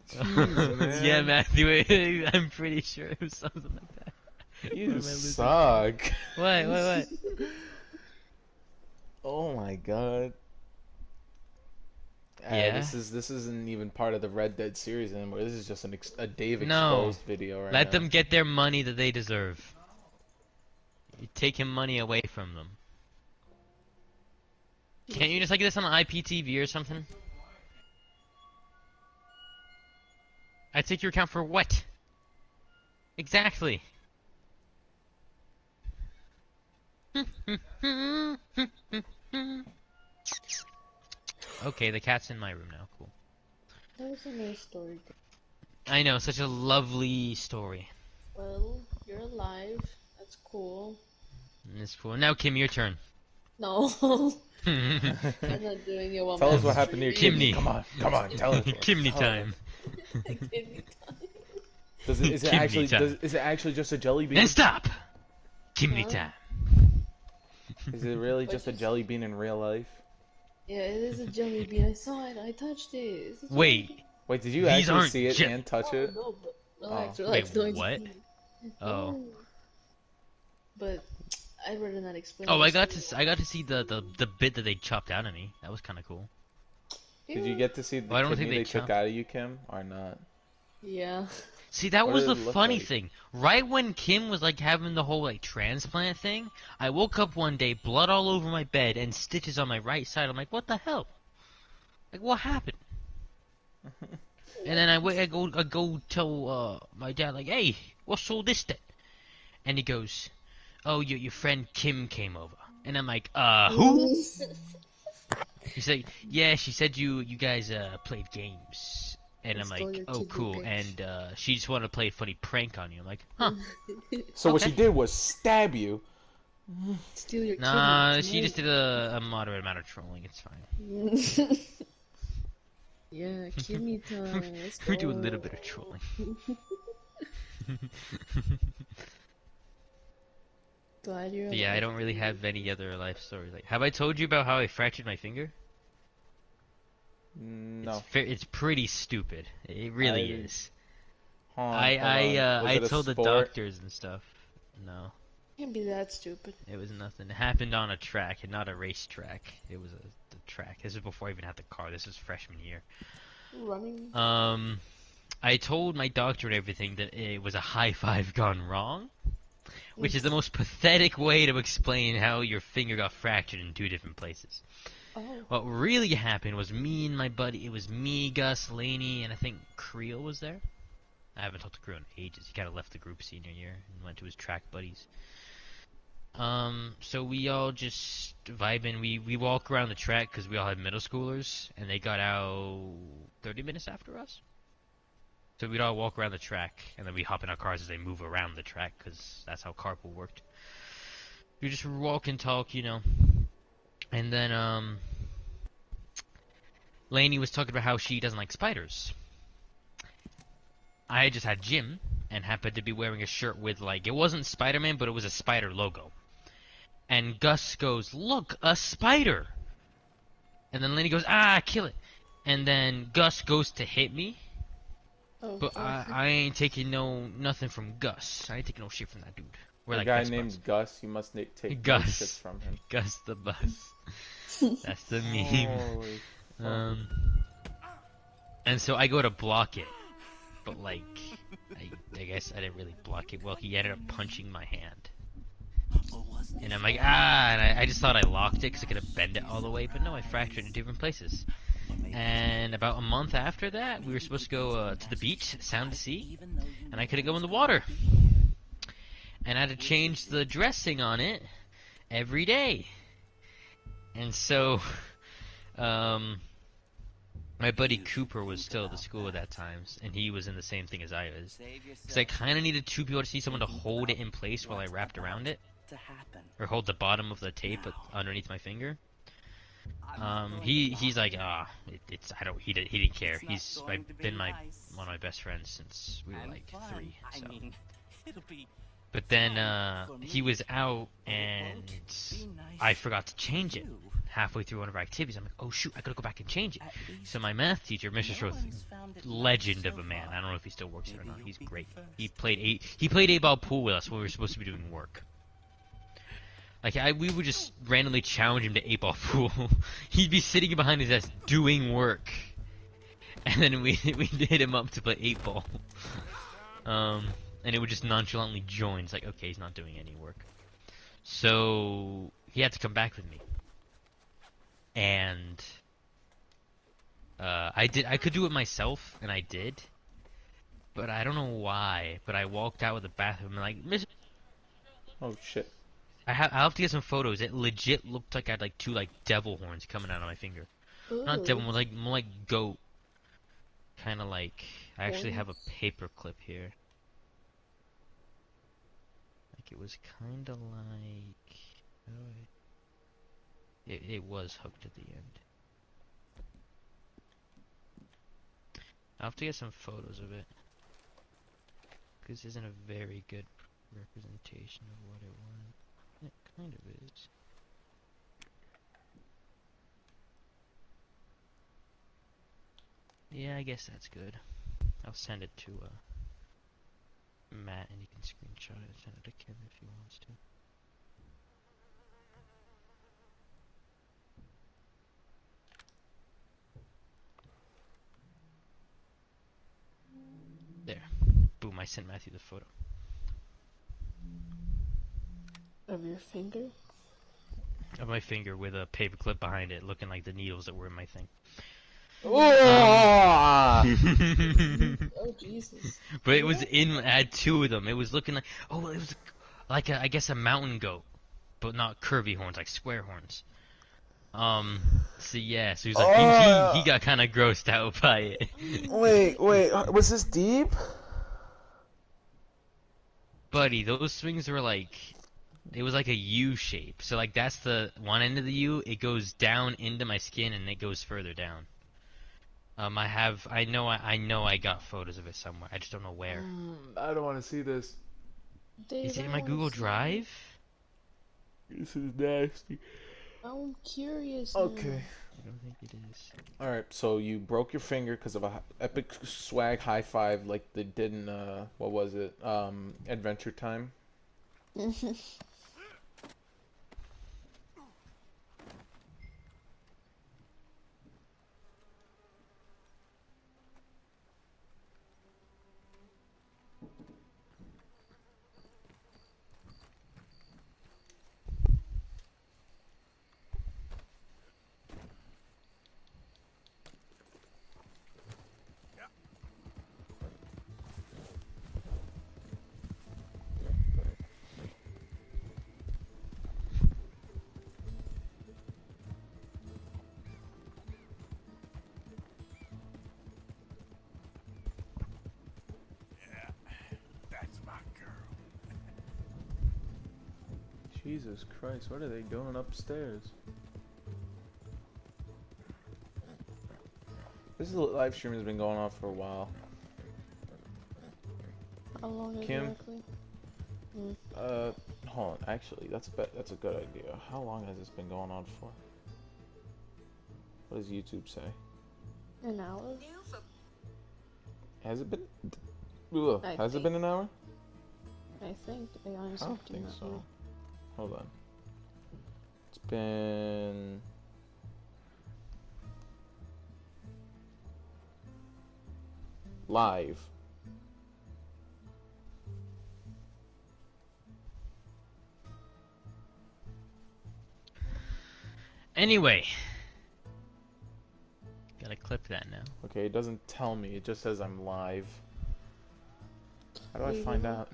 Jeez, man. Yeah, Matthew, I'm pretty sure it was something like that. You suck. What? Oh my god. Yeah. This isn't even part of the Red Dead series anymore. This is just a Dave No. exposed video right Let now. them get their money that they deserve. You're taking money away from them. Can't you just like this on IPTV or something? I take your account for what? Exactly. Okay, the cat's in my room now. Cool. That was a nice story. I know, such a lovely story. Well, you're alive. That's cool. It's cool. Now, Kim, your turn. No. I'm not doing it while Tell my us what happened to your stream. kidney. Kimney. Come on, tell us. Kimney time. Kidney time. Is it Kidney actually time. is it actually just a jelly bean? And stop! Kimney Huh? time. Is it really just a jelly bean in real life? Yeah, it is a jelly bean. I saw it. I touched it. It's a jelly Wait. Wait, did you These actually aren't see it je- and touch bean. it? No, but relax, Oh. relax. Wait, don't what? explain it. Oh. But I'd rather not explain. Oh, the I got story. to see the bit that they chopped out of me. That was kind of cool. Did you get to see the Well, I don't kidney think they they took chopped- out of you, Kim, or not? Yeah. See, that What was did the it look funny like? thing. Right when Kim was like having the whole like transplant thing, I woke up one day, blood all over my bed and stitches on my right side. I'm like, what the hell? Like, what happened? And then I go tell my dad like, hey, what's all this then? And he goes, oh, your friend Kim came over. And I'm like, who? He's like, yeah, she said you guys played games. And I I'm stole like, your oh, kidney, cool. bitch. And she just wanted to play a funny prank on you. I'm like, huh. So what Okay. she did was stab you. Steal your Nah, kidney. she just did a moderate amount of trolling. It's fine. Yeah, kidney time. Let's go. We do a little bit of trolling. Glad you're But yeah, I alive. don't really have any other life stories. Like, have I told you about how I fractured my finger? No. It's pretty stupid. It really I- is. Hold on, I Was it a told the sport? doctors and stuff. No, Can't be that stupid. it was nothing. It happened on a track and not a racetrack. It was the track. This is before I even had the car. This was freshman year. Running. I told my doctor and everything that it was a high five gone wrong, which is the most pathetic way to explain how your finger got fractured in two different places. Oh. What really happened was me and my buddy, it was me, Gus, Laney, and I think Creel was there. I haven't talked to Creel in ages. He kind of left the group senior year and went to his track buddies. So we all just vibing. We walk around the track because we all had middle schoolers, and they got out 30 minutes after us. So we'd all walk around the track, and then we hop in our cars as they move around the track because that's how carpool worked. We just walk and talk, you know. And then, Lainey was talking about how she doesn't like spiders. I just had Jim, and happened to be wearing a shirt with, like, it wasn't Spider-Man, but it was a spider logo. And Gus goes, look, a spider! And then Lainey goes, ah, kill it! and then Gus goes to hit me, Oh, but I ain't taking nothing from Gus. I ain't taking no shit from that dude. We're A like guy best named buds. Gus, you must take no Gus. shit from him. Gus the bus. That's the meme. Holy fuck. And so I go to block it, but like, I guess I didn't really block it well. He ended up punching my hand. And I'm like, and I just thought I locked it because I could have bent it all the way, but no, I fractured it in different places. And about a month after that, we were supposed to go to the beach, Sound to Sea, and I couldn't go in the water. And I had to change the dressing on it every day. And so, my buddy Cooper was still at the school at that time, and he was in the same thing as I was. Because I kind of needed two people to see someone to hold it in place while I wrapped around it. Or hold the bottom of the tape underneath my finger. He's like, he didn't care. He's been one of my best friends since we were like 3, so. But then, he was out, and I forgot to change it halfway through one of our activities. I'm like, oh shoot, I gotta go back and change it. So my math teacher, Mr. Schroth, legend of a man. I don't know if he still works here or not. He's great. He played 8-ball pool with us when we were supposed to be doing work. Like, we would just randomly challenge him to 8-ball pool. He'd be sitting behind his desk doing work. And then we'd hit him up to play 8-ball. And it would just nonchalantly join. It's like, okay, he's not doing any work. So, he had to come back with me. And, I could do it myself, and I did. But I don't know why. But I walked out of the bathroom and like, Miss... Oh shit. I'll have to get some photos. It legit looked like I had like 2 like devil horns coming out of my finger. Ooh. Not devil, more like goat. Kind of like, I actually have a paper clip here. Like it was kind of like, it was hooked at the end. I'll have to get some photos of it. Because this isn't a very good representation of what it was. It kind of is. Yeah, I guess that's good. I'll send it to Matt and he can screenshot it and send it to Kevin if he wants to. There. Boom, I sent Matthew the photo. Of your finger? Of my finger with a paper clip behind it, looking like the needles that were in my thing. Oh, Oh, Jesus. But it was I had 2 of them. It was looking like, it was like I guess a mountain goat, but not curvy horns, like square horns. So yeah, so he's like, he got kind of grossed out by it. wait, was this deep? Buddy, those swings were like, it was like a U shape. So like that's the one end of the U. It goes down into my skin and it goes further down. I know I got photos of it somewhere. I just don't know where. I don't want to see this. Is it in my Google Drive? This is nasty. I'm curious. Okay. I don't think it is. Alright, so you broke your finger because of a epic swag high five like they did in, what was it? Adventure Time? Jesus Christ, what are they doing upstairs? This live stream has been going on for a while. How long Kim? exactly? Hold on, actually, that's a good idea. How long has this been going on for? What does YouTube say? An hour? Has it been? Ugh, I has it think. been an hour? I think. I I honestly don't do think not so. know. Hold on. It's been... live. Anyway, gotta clip that now. Okay, it doesn't tell me. It just says I'm live. How do I Leave find it. out?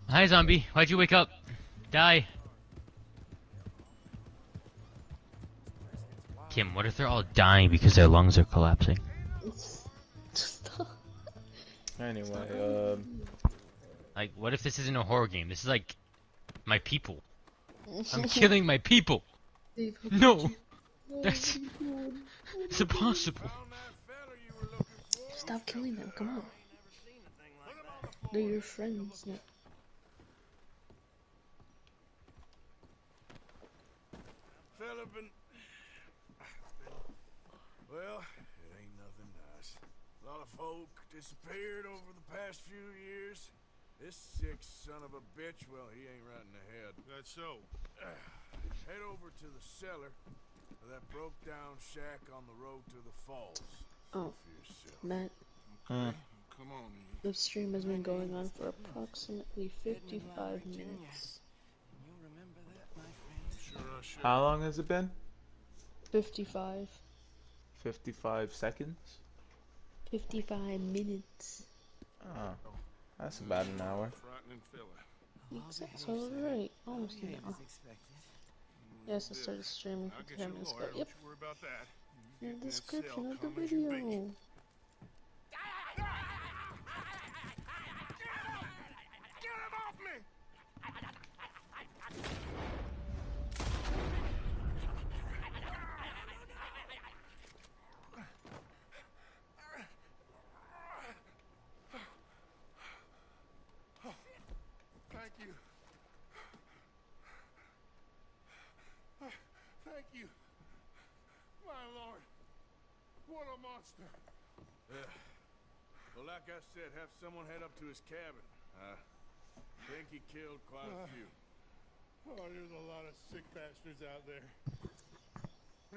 Hi, zombie. Why'd you wake up? Die. Kim, what if they're all dying because their lungs are collapsing? Stop. Anyway, Like, what if this isn't a horror game? This is like my people. I'm killing my people. No, that's it's impossible. Stop killing them. Come on. They're your friends. No. Fella well, it ain't nothing nice. A lot of folk disappeared over the past few years. This sick son of a bitch, well, he ain't right in the head. That's so. Head over to the cellar of that broke-down shack on the road to the falls. Oh, For yourself. Matt, Come on, the stream has been going on for approximately 55 minutes. You remember that, my friend? Sure I should. how long has it been? 55. 55 seconds? 55 minutes. Oh, that's about an hour. Frightening fella. Exactly. Alright. Almost an hour. Yes, I started streaming I'll 55 get you a minutes ago. lawyer, Yep. don't you worry about that. In the That description cell of the come as you be. video. Get him off me! Thank you. Thank you. My lord. What a monster. Well, like I said, have someone head up to his cabin. I think he killed quite a few. Oh, there's a lot of sick bastards out there.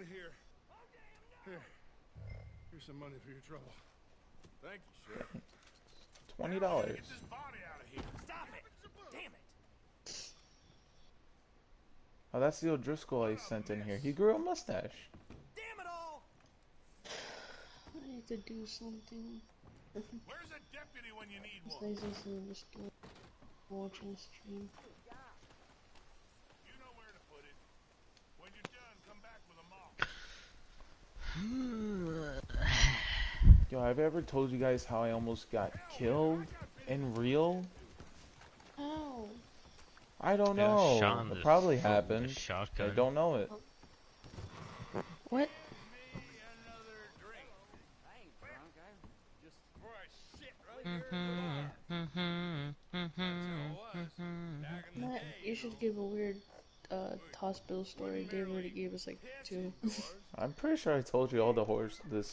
Here. Here's some money for your trouble. Thank you, Sheriff. $20. Get this body out of here. Stop it! Damn it! Oh, that's the O'Driscoll I sent in here. He grew a mustache. Damn it all! I need to do something. Where's a deputy when you need It's one? nice to just watching the stream. You know where to put it. When you're done, come back with a mop. Yo, have I ever told you guys how I almost got killed in real? Ow! I don't Yeah, know. shot in It the probably foot with a happened. I shotgun. don't know it. What? Matt, you should give a weird hospital story. Dave already gave us like 2. I'm pretty sure I told you all the horror, the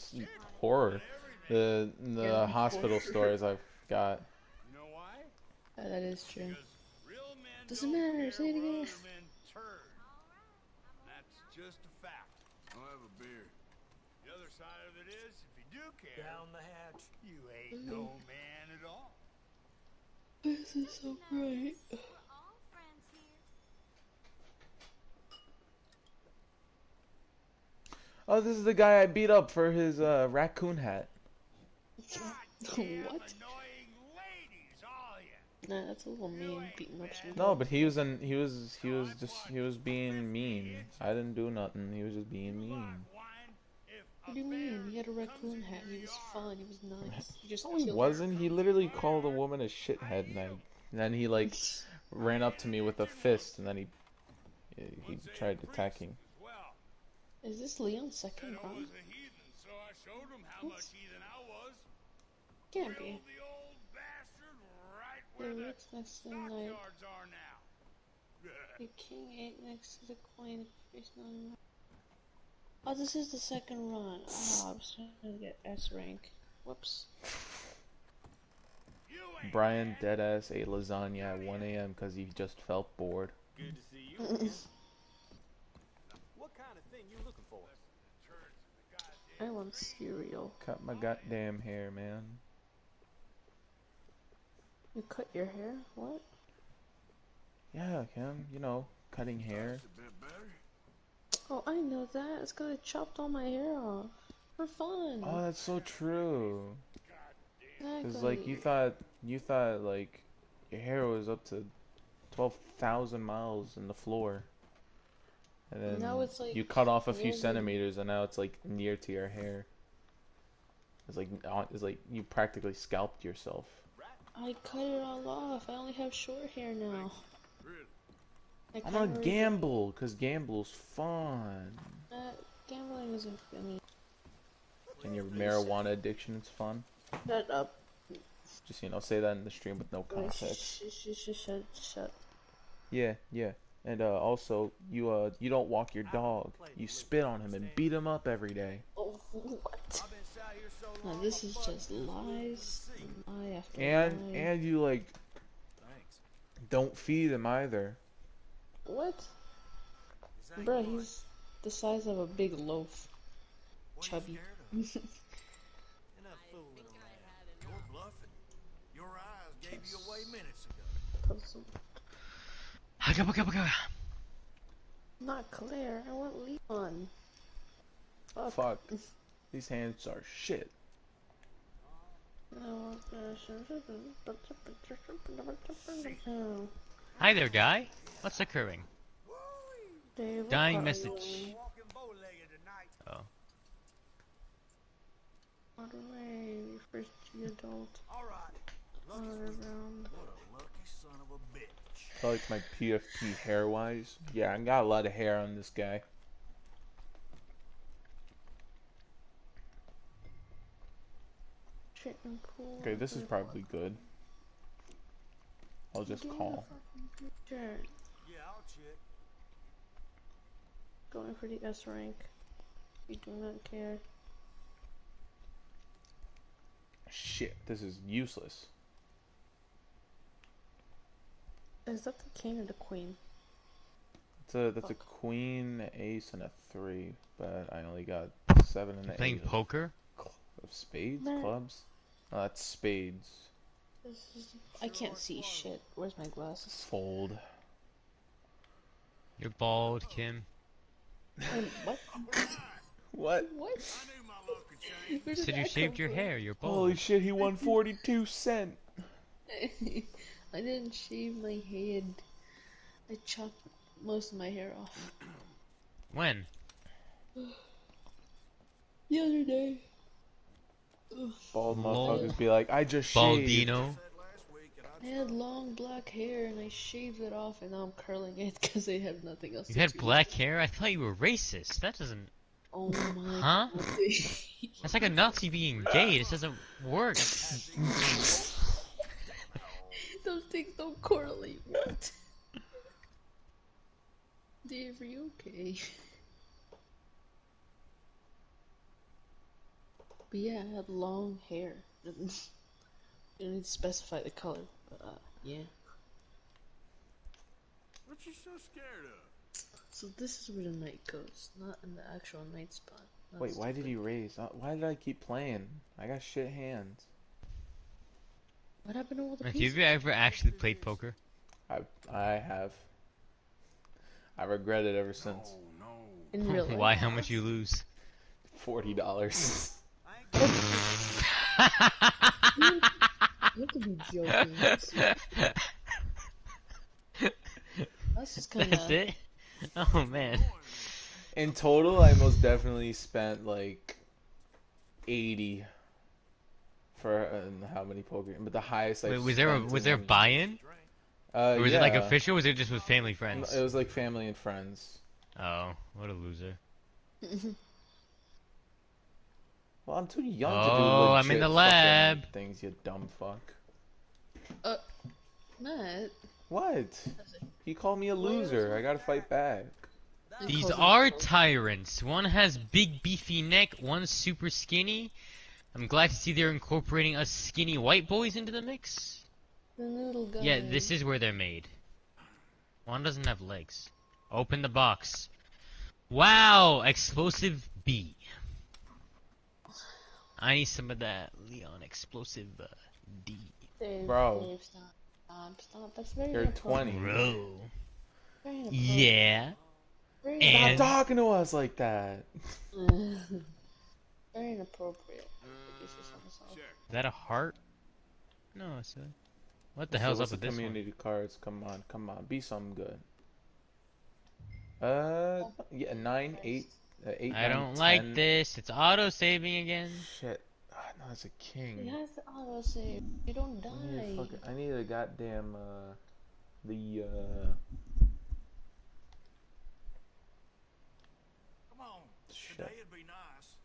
Yeah, hospital horror. stories I've got. You know why? That is true. Real men Doesn't don't matter, care say it where again. other men turn. That's just a fact. I'll have a beer. The other side of it is, if you do care, down the hatch, you ain't no man at all. This is so bright. Oh, this is the guy I beat up for his raccoon hat. What? Annoying ladies, all ya. Nah, that's a little mean, beating up some No, but he was being mean. I didn't do nothing. He was just being mean. What do you mean? He had a raccoon hat. He was fun. He was nice. He just No, he killed wasn't. He literally called a woman a shithead, and then he like ran up to me with a fist, and then he tried attacking. Is this Leon's second I round? was a heathen, so I showed him how much heathen I was. Can't be. Killed the old bastard right Yeah, where the what's next to the knight? stockyards are now. The king ate next to the queen. Face on. Oh, this is the second run. Oh, I was trying to get S rank. Whoops. Brian deadass ate lasagna at 1 a.m. because he just felt bored. Good to see you again. What kind of thing you looking for? I want cereal. Cut my goddamn hair, man. You cut your hair? What? Yeah, Kim, you know, cutting hair. Oh, I know that. It's 'cause I chopped all my hair off. For fun. Oh, that's so true. Cause Exactly. like you thought like your hair was up to 12,000 miles in the floor, and then Now it's like you cut off a few nearly- centimeters, and now it's like near to your hair. It's like you practically scalped yourself. I cut it all off. I only have short hair now. I I'm gonna kinda gamble, cause gamble's fun, Gambling isn't funny. and your marijuana addiction is fun. Shut up. Just say that in the stream with no context. Shut. Yeah, yeah. And also, you don't walk your dog. You spit on him and beat him up every day. Oh, what? No, this is just lies. Lie after lie. And you like don't feed him either. What? Bruh, he's the size of a big loaf. Chubby. Enough fooling around. You're bluffing. Your eyes gave you away minutes ago. Not Claire. I want Leon. Fuck. These hands are shit. No. Hi there, guy. What's occurring? Dave, Dying message. Oh. Way, first G adult. Alright. Around. What a lucky son of a bitch. I like my PFP hair wise. Yeah, I got a lot of hair on this guy. Treatment pool. Okay, this is probably good. I'll just call. Sure. Yeah, I'll check. Going for the S rank. We do not care. Shit, this is useless. Is that the king or the queen? That's a queen, ace, and a 3, but I only got 7 and an 8. Playing poker? Of spades? No. Clubs? No, that's spades. I can't see shit. Where's my glasses? Fold. You're bald, Kim. What? What? What? You Where did said you that shaved come your from? hair. You're bald. Holy shit, he won 42 cents. I didn't shave my head. I chopped most of my hair off. When? The other day. Bald Lol. motherfuckers be like, I just shaved. Baldino. I had long black hair and I shaved it off and now I'm curling it because I have nothing else You to had do. black hair? I thought you were racist. That doesn't... Oh my Huh? god. That's like a Nazi being gay. This doesn't work. Those things don't correlate. What? Dave, are you okay? But yeah, I had long hair. You don't need to specify the color, but yeah. What you so scared of? So this is where the night goes, not in the actual night spot. Wait, why did he raise? Why did I keep playing? I got shit hands. What happened to all the Have pieces? you ever actually played poker? I have. I regret it ever since. In real life? Why? How much you lose? $40. You have to be joking. That's just kind That's of. it? Oh man. In total, I most definitely spent like 80 for how many poker. But the highest I Wait, was there buy-in? Or was it like official? Or was it just with family friends? It was like family and friends. Oh, what a loser. Well, I'm too young to do Oh, I'm in legit the fucking lab. things, you dumb fuck. Matt. What? He called me a loser. I gotta fight back. These are tyrants. One has big beefy neck, one's super skinny. I'm glad to see they're incorporating us skinny white boys into the mix. The little guy. Yeah, this is where they're made. One doesn't have legs. Open the box. Wow! Explosive B. I need some of that Leon explosive D. Dave, Bro. Dave, stop. That's very You're 20. Bro. Very inappropriate. Yeah. Very And- Stop talking to us like that. Very inappropriate. Is that a heart? No, it's a... What the hell's up with this one? Community cards. Come on. Be something good. Yeah, 9, 8, 8, I 9, don't 10. like this. It's auto-saving again. Shit. No, it's a It king. has the auto save. You don't die. I need a goddamn, the, Come on. shit. Today it'd be nice.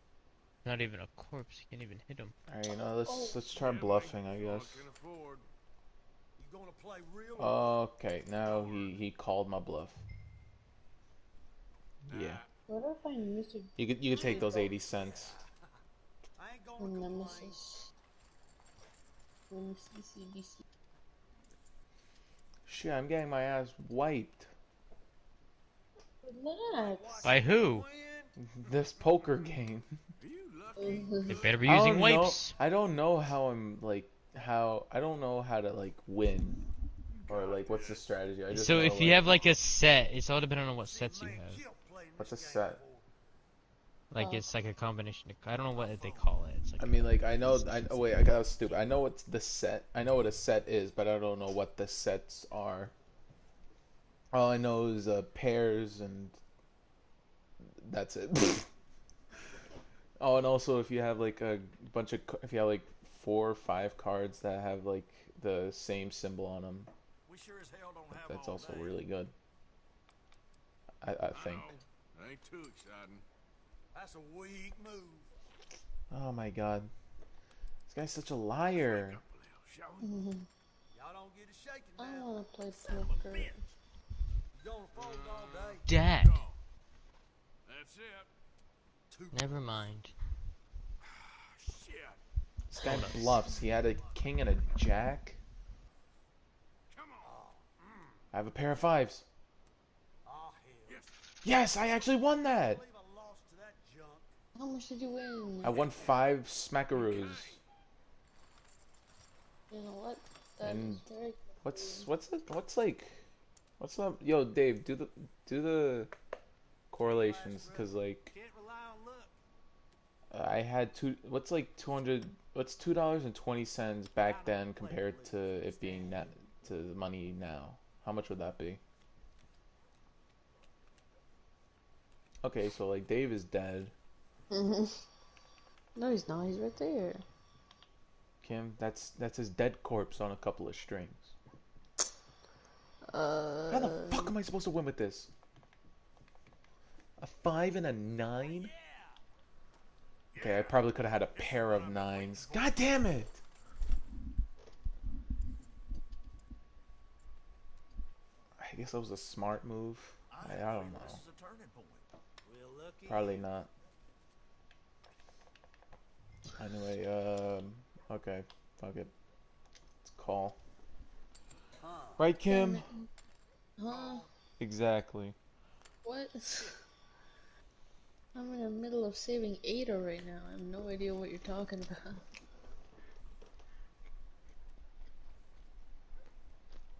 Not even a corpse. You can't even hit him. Alright, let's try bluffing, I guess. Can afford. You gonna play real? Okay, now he called my bluff. Yeah. What if I Mr. You could take those 80 cents. I ain't gonna complain. Nemesis? CCBC. Shit, I'm getting my ass wiped. Relax. By who? This poker game. They better be using wipes. I don't know how I'm like I don't know how to like win or like what's the strategy. I just So know, if you have like a set, it's all depending on what sets you have. what's a set? Like it's like a combination of, I don't know what they call it. It's like I mean like I wait, I got stupid. I know what's the set. I know what a set is, but I don't know what the sets are. All I know is pairs and that's it. Oh, and also if you have like a bunch of if you have like 4 or 5 cards that have like the same symbol on them, We sure as hell don't have that's all also day. really good. I think. know. Ain't too exciting. That's a weak move. Oh my god, this guy's such a liar. Shall we? Mhm. Y'all don't get a shaking I now. wanna play poker. You gonna fold all day? Dad. That's it. Never mind. Shit. This guy bluffs. He had a king and a jack. Come on. I have a pair of 5s. Oh, hell. Yes, I actually won that. I believe I lost to that junk. How much did you win? I won 5 smackaroos. You know what? That And is very what's up? Yo, Dave, do the correlations, cause like Can't rely on luck. I had what's $2.20 back then compared to it being net to the money now. How much would that be? Okay, so like Dave is dead. No, he's not. He's right there. Kim, that's his dead corpse on a couple of strings. How the fuck am I supposed to win with this? A 5 and a 9? Okay, I probably could have had a pair of 9s. God damn it! I guess that was a smart move. I don't know. This is a turning point. We're lucky. Probably not. Anyway, okay, fuck it. Let's call. Right, Kim? Huh? Exactly. What? I'm in the middle of saving Ada right now. I have no idea what you're talking about.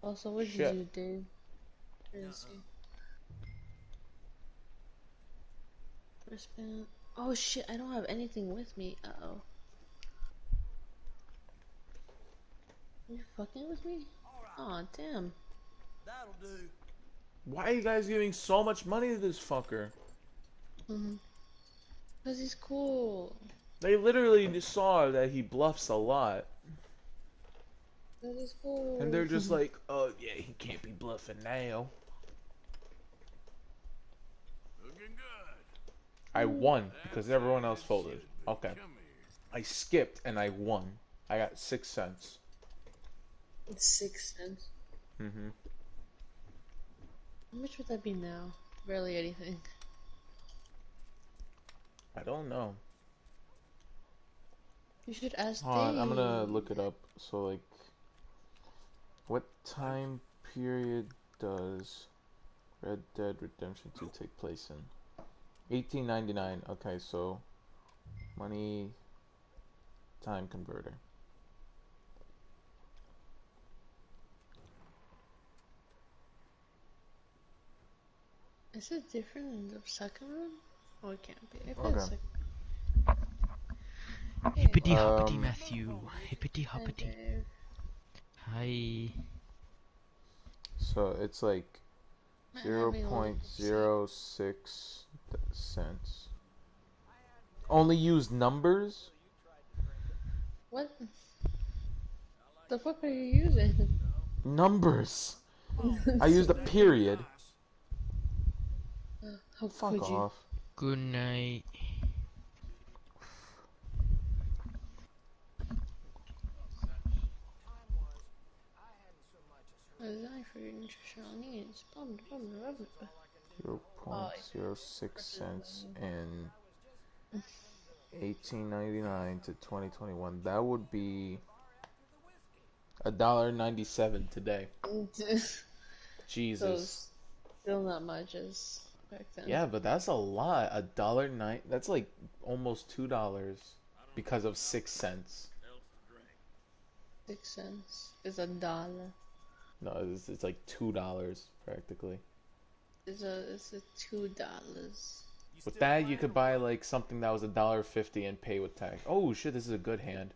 Also, what did you Shit. do, Dave? Let's see. Wristband. Oh shit, I don't have anything with me. Uh-oh. You fucking with me? Aw, damn. That'll do. Why are you guys giving so much money to this fucker? Cause he's cool. They literally just saw that he bluffs a lot. Cause he's cool. And they're just like, oh yeah, he can't be bluffing now. Looking good. I won because everyone else folded. Okay. Come here. I skipped and I won. I got 6 cents. It's 6 cents. Mm-hmm. How much would that be now? Barely anything. I don't know. You should ask Hold on, I'm gonna Dave. look it up. So like, what time period does Red Dead Redemption 2 take place in? 1899. Okay, so money time converter. Is it different in the second one? Oh, it can't be. I played the Okay. second. Hippity hoppity Um, Matthew. Hippity Hi, hoppity. Dave. Hi. so it's like I'm having a little upset. 0.06 cents. Only use numbers? What the fuck are you using? Numbers. I used a period. How Fuck could you? off. Good night. Design for your nutritional needs. Blah, blah, blah, blah, blah. 0.06 cents in 1899 to 2021. That would be $1.97 today. Jesus. Still not much as back then. Yeah, but that's a lot. $1.09. That's like almost $2 because of 6 cents. 6 cents is $1. No, it's like $2 practically. It's a $2. With that, you could buy like something that was $1.50 and pay with tax. Oh shit, this is a good hand.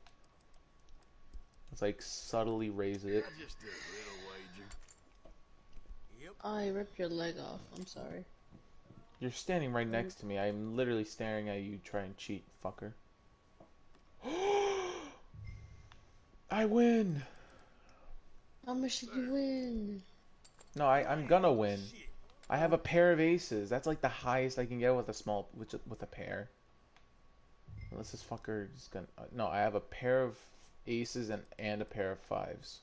Let's like subtly raise it. I just did a little wager. Yep. I ripped your leg off. I'm sorry. You're standing right next to me. I'm literally staring at you try and cheat, fucker. I win! How much did you win? No, I'm gonna win. I have a pair of aces. That's like the highest I can get with a small, with a pair. Unless this fucker is gonna. No, I have a pair of aces and a pair of fives.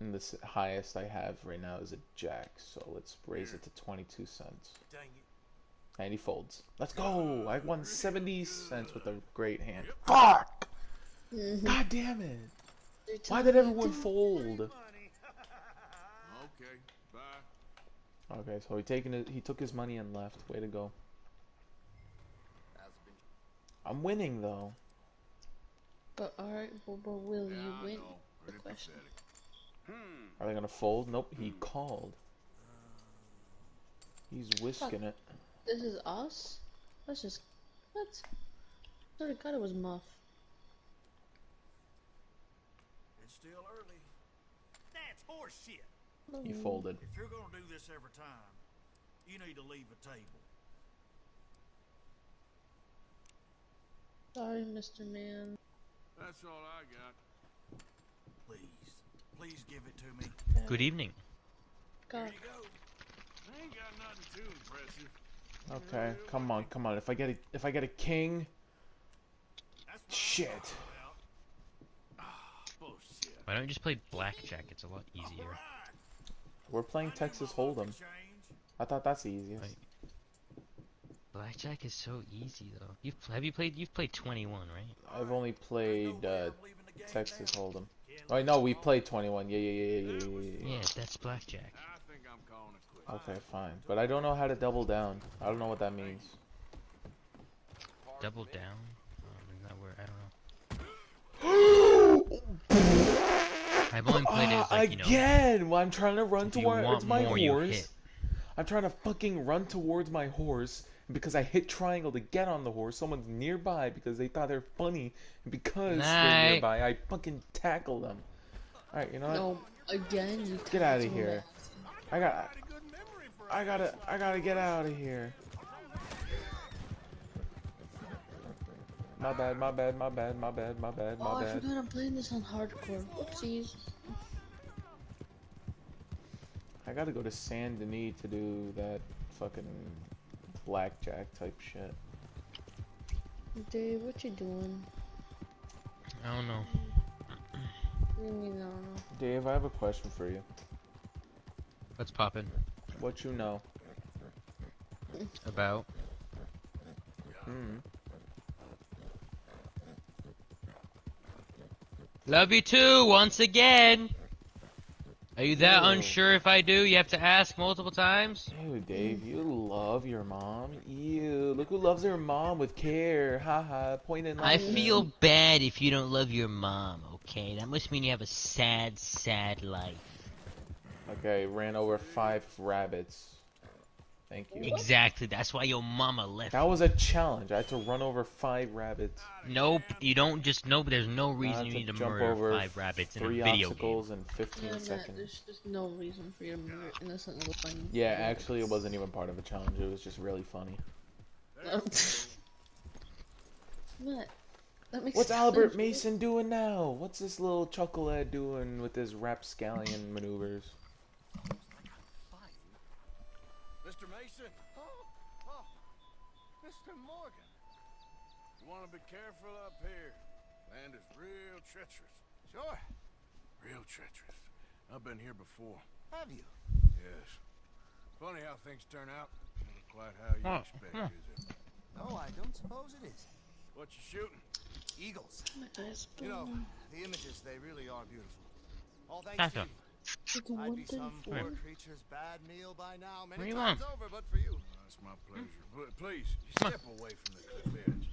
And the highest I have right now is a jack. So let's raise it to 22 cents. Dang it. And he folds. Let's go! I won 70 cents with a great hand. Fuck! God damn it! Why did everyone fold? Okay, bye. Okay, so he took his money and left. Way to go. I'm winning though. But alright, but will Yeah, you I win? know. The Pretty question. pathetic. Are they gonna fold? Nope, he called. He's whisking it. This is us? Let's just. What? I thought I got it was Muff. It's still early. That's horseshit. He folded. If you're gonna do this every time, you need to leave a table. Sorry, Mr. Man. That's all I got. Please give it to me. Good evening. God. Here you go. I ain't got nothing too impressive. Okay, come on. If I get a king, That's shit. bullshit. Why don't you just play blackjack? It's a lot easier. We're playing Texas Hold'em. I thought that's the easiest. Right. Blackjack is so easy though. You've played 21, right? I've only played Texas Hold'em. Oh wait, no, we played 21. Yeah. Yeah, that's blackjack. I think I'm calling it quits. Okay, fine. But I don't know how to double down. I don't know what that means. Double down? Isn't that where I don't know. I've only played it as like, you know. Again! Well, I'm trying to run If you towards want my more, you horse. hit. I'm trying to fucking run towards my horse. And because I hit triangle to get on the horse, someone's nearby because they thought they're funny. And because they're nearby, I fucking tackle them. Alright, you know what? No, again, you Get out of told here. me. I gotta get out of here. My bad. Oh, I forgot I'm playing this on hardcore. Oopsies. I gotta go to Saint Denis to do that fucking blackjack type shit. Dave, what you doing? I don't know. What do you mean, I don't know? Dave, I have a question for you. Let's pop in. What you know? About. Love you too, once again. Are you that Ew. unsure if I do? You have to ask multiple times? Ew, Dave, you love your mom. Ew, look who loves her mom with care. Haha, point and I laughing. feel bad if you don't love your mom, okay? That must mean you have a sad, sad life. Okay, ran over 5 rabbits. Thank you. Exactly, that's why your mama left. That was a challenge. I had to run over 5 rabbits. Nope, you don't just, nope, there's no reason you need to jump murder over 5 rabbits in a 3 video obstacles game. in 15 Yeah, Matt, seconds. there's just no reason for you to murder innocent little bunnies. Yeah, actually, it wasn't even part of a challenge. It was just really funny. Matt, that makes What's sense. Albert Mason doing now? What's this little chucklehead doing with his rapscallion maneuvers? Mr. Mason? Oh, Mr. Morgan. You want to be careful up here. Land is real treacherous. Sure. Real treacherous. I've been here before. Have you? Yes. Funny how things turn out. Not quite how you expect, is it? No, I don't suppose it is. What you shooting? Eagles. Yes, You know, the images, they really are beautiful. All thanks Gotcha. to you. I'd be some poor creature's bad meal by now, What do many you times want? over, but for you. That's my pleasure. But please, step away from the cliff edge.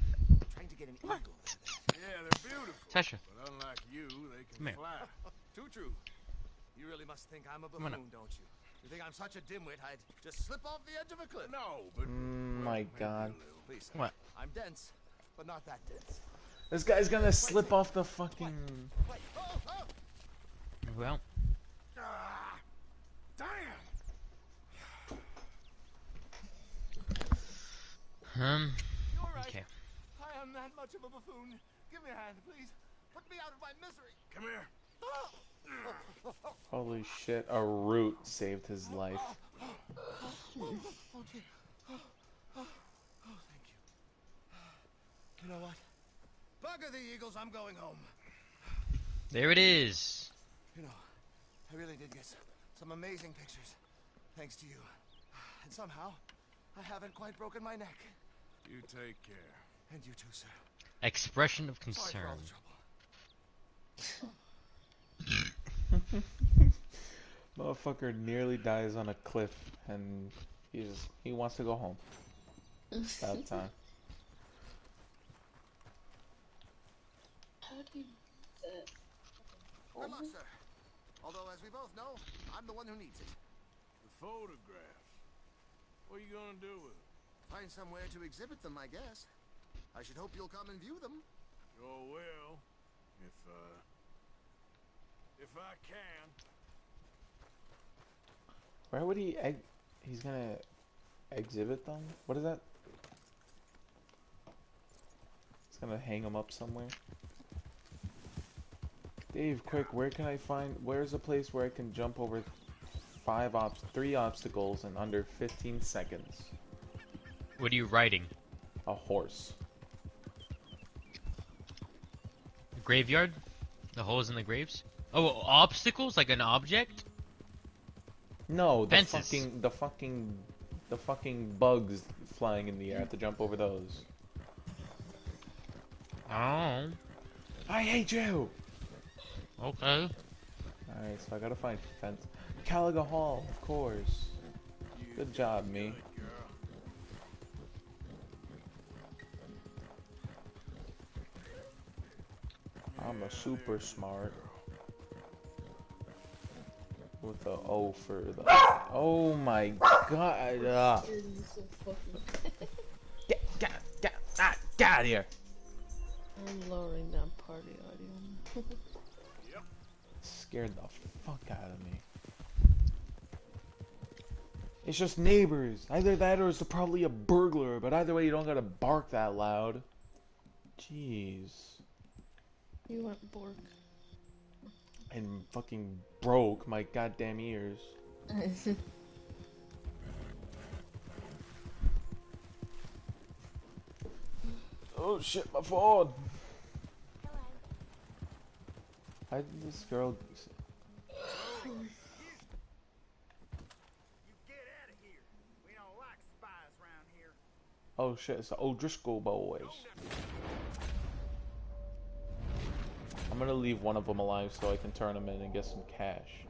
Trying to get an eagle there. Yeah, they're beautiful. Tasha. But unlike you, they can Come here. fly. Too true. You really must think I'm a buffoon, don't you? You think I'm such a dimwit I'd just slip off the edge of a cliff? No, but... My God. Please, What? I'm dense, but not that dense. This guy's gonna slip off the fucking... Wait. Oh! Well, Ah, damn! You're right. okay. I am that much of a buffoon. Give me a hand, please. Put me out of my misery. Come here. Holy shit, a root saved his life. Oh, dear. Oh, thank you. You know what? Bugger the eagles, I'm going home. There it is. You know, I really did get some amazing pictures. Thanks to you. And somehow, I haven't quite broken my neck. You take care. And you too, sir. Expression of Sorry for all concern. the trouble. Motherfucker nearly dies on a cliff, and he wants to go home. That time. How do you do that? Good luck, sir. Although, as we both know, I'm the one who needs it. The photographs. What are you gonna do with them? Find somewhere to exhibit them, I guess. I should hope you'll come and view them. Sure will. If I can. Where would he he's gonna exhibit them? What is that? He's gonna hang them up somewhere. Dave, quick, where's a place where I can jump over 3 obstacles in under 15 seconds? What are you writing? A horse. Graveyard? The holes in the graves? Oh, obstacles? Like an object? No, the Fences. fucking bugs flying in the air. I have to jump over those. Oh. I hate you! Okay. Alright, so I gotta find fence. Caliga Hall, of course. Good job, me. I'm a super smart. With the O for the... Oh my god! Get out of here! I'm lowering down party audio. Scared the fuck out of me. It's just neighbors. Either that or it's probably a burglar, but either way you don't gotta bark that loud. Jeez. You went Bork. And fucking broke my goddamn ears. Oh shit, my phone! How did this girl... You get at Oh shit, it's the O'Driscoll boys. I'm gonna leave one of them alive so I can turn them in and get some cash.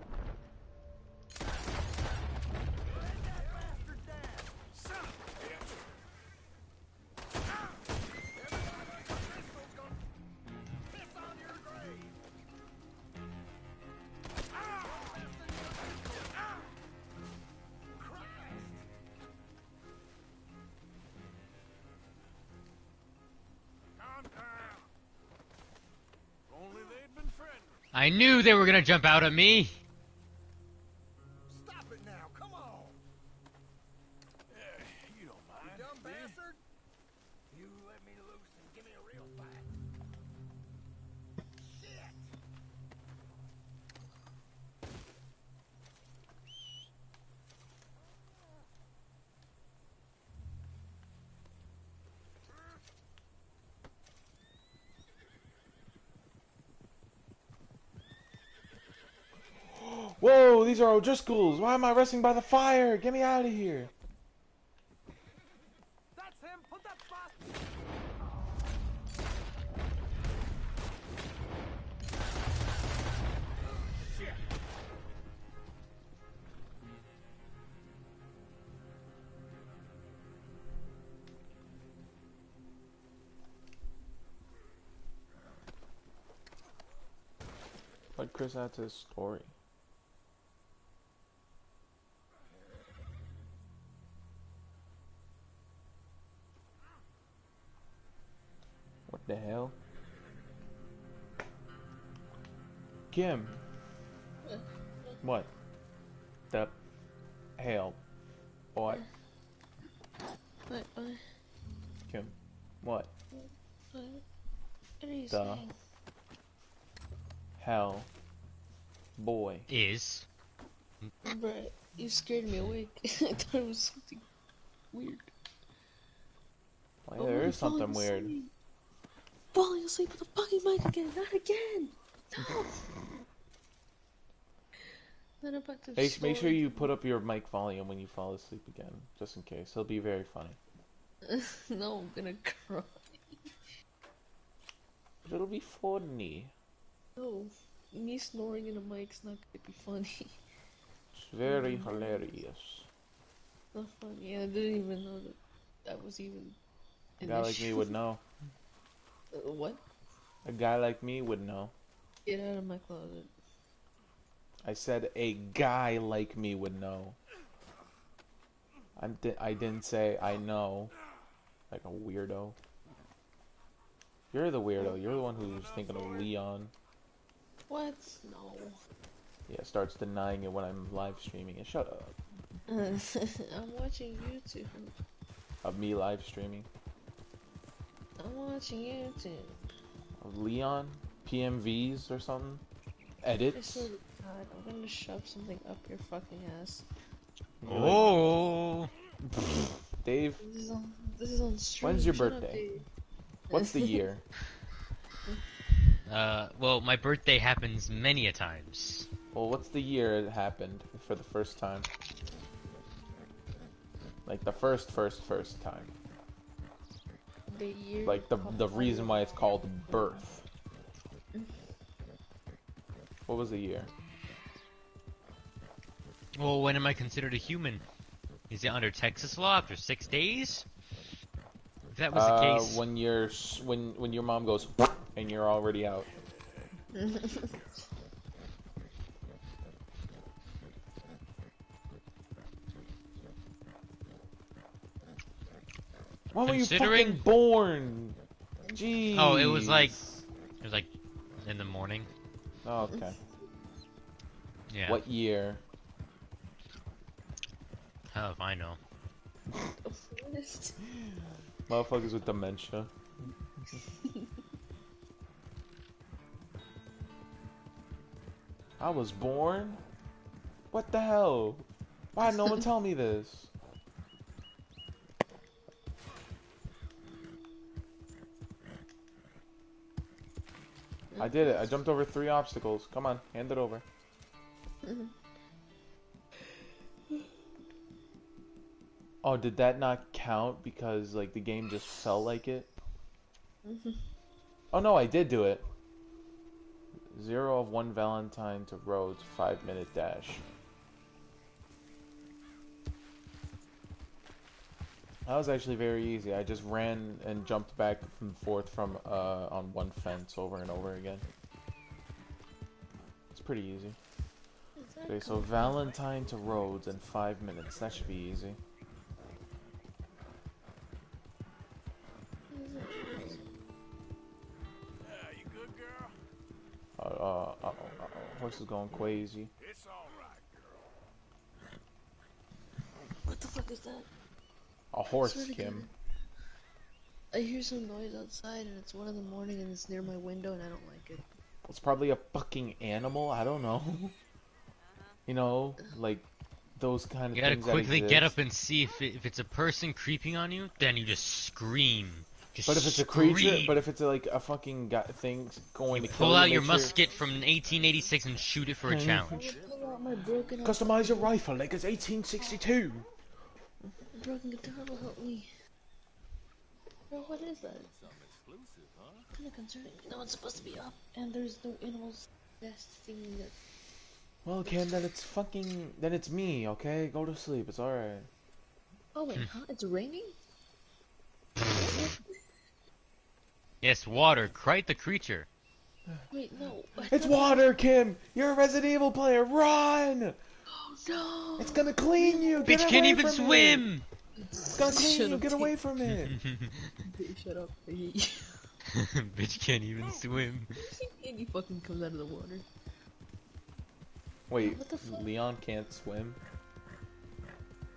I knew they were gonna jump out at me! Stop it now, come on! You don't mind. You dumb bastard! You let me loose and give me a real fight. Shit! Whoa, these are O'Driscolls. Why am I resting by the fire? Get me out of here. That's him! Put that spot! What'd Chris add to his story? What the hell? Kim. What? The hell? What? What? Kim. What? What are you The saying? hell? Boy. Is. Bruh, you scared me awake. I thought it was something weird. Well, there is something weird. Falling asleep with a fucking mic again, not again! No! Then about to Make sure you put up your mic volume when you fall asleep again, just in case. It'll be very funny. No, I'm gonna cry. It'll be funny. No, me snoring in a mic's not gonna be funny. It's very hilarious. Not funny. I didn't even know that was even A an guy like me issue. would know. What? A guy like me would know. Get out of my closet. I said a guy like me would know. I didn't say I know. Like a weirdo. You're the weirdo. You're the one who's thinking of Leon. What? No. Yeah, starts denying it when I'm live streaming it. Shut up. I'm watching YouTube. Of me live streaming. I'm watching YouTube. Of Leon? PMVs or something? I Edits? swear to God, I'm gonna shove something up your fucking ass. Oh! Dave, This is on stream. when's your Shut up, birthday? Dave. What's the year? Well, my birthday happens many a times. Well, what's the year it happened for the first time? Like the first time. The year. Like the reason why it's called birth. What was the year? Well, when am I considered a human? Is it under Texas law after 6 days? If that was the case... When your mom goes and you're already out. When were you fucking born? Jeez. Oh, it was like in the morning. Oh, okay. Yeah. What year? Hell if I know. Motherfuckers with dementia. I was born? What the hell? Why did no one tell me this? I did it. I jumped over 3 obstacles. Come on, hand it over. Oh, did that not count because like the game just felt like it? Oh no, I did do it. 0 of 1 Valentine to Rhodes, 5-minute dash. That was actually very easy. I just ran and jumped back and forth from on one fence over and over again. It's pretty easy. Okay, so Valentine to Rhodes in 5 minutes. That should be easy. You good, girl? Horse is going crazy. It's all right, girl. What the fuck is that? A horse, Kim. I hear some noise outside and it's 1 in the morning and it's near my window and I don't like it. It's probably a fucking animal. I don't know. You know, like those kind of You gotta things that quickly exist. get up and see if it's a person creeping on you. Then you just scream. But if it's a creature, but if it's like a fucking thing going to kill you, pull out your musket from 1886 and shoot it for a challenge. Customize your rifle like it's 1862. Broken guitar will help me. Bro, what is that? Kinda concerning. No, it's supposed to be up, and there's no animals nesting that. Well, Kim, then it's me, okay? Go to sleep, it's alright. Oh wait, huh? It's raining? Yes, water. Kite the creature. Wait, no. It's water, Kim! You're a Resident Evil player, run! Oh no! It's gonna clean you! Get Bitch away can't even from swim! It. It's gonna clean you, get away from it! Shut up. Bitch can't even swim. And he fucking comes out of the water. Wait, Leon can't swim?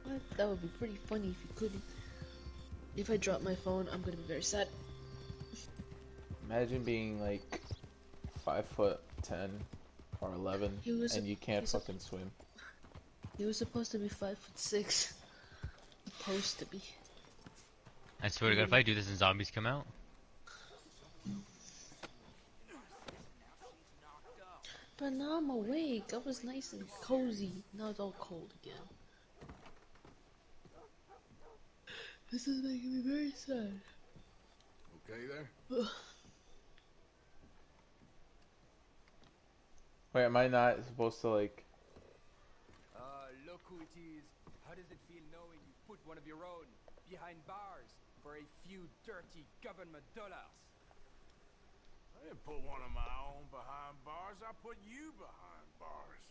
What? That would be pretty funny if you couldn't. If I drop my phone, I'm gonna be very sad. Imagine being like 5'10" or 11 and you can't fucking swim. He was supposed to be 5'6". Supposed to be. I swear to God, if I do this and zombies come out. But now I'm awake. I was nice and cozy. Now it's all cold again. This is making me very sad. Okay there? Wait, am I not supposed to like... Look who it is. How does it feel knowing you put one of your own behind bars for a few dirty government dollars? I didn't put one of my own behind bars. I put you behind bars.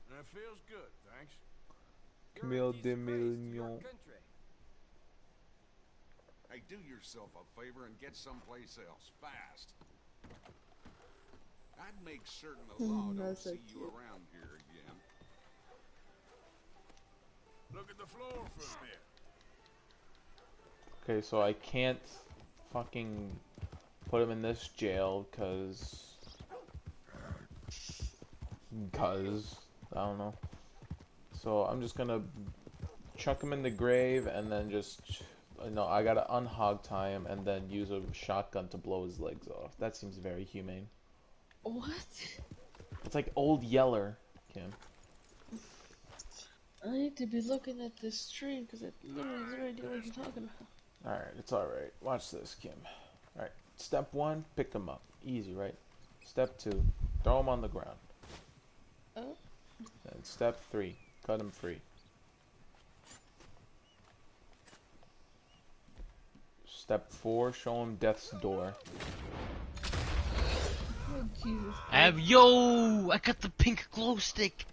And it feels good, thanks. Camille de Million. Hey, do yourself a favor and get someplace else, fast. I'd make certain the law don't see you around here again. Look at the floor for a bit. Okay, so I can't fucking put him in this jail because I don't know. So I'm just gonna chuck him in the grave and then just no, I gotta unhog tie him and then use a shotgun to blow his legs off. That seems very humane. What? It's like Old Yeller, Kim. I need to be looking at this stream because I literally have no idea what you're talking about. Alright, it's alright. Watch this, Kim. Alright, step 1, pick him up. Easy, right? Step 2, throw him on the ground. Oh. And step 3, cut him free. Step 4, show him death's door. Oh, Jesus. Yo! I got the pink glow stick!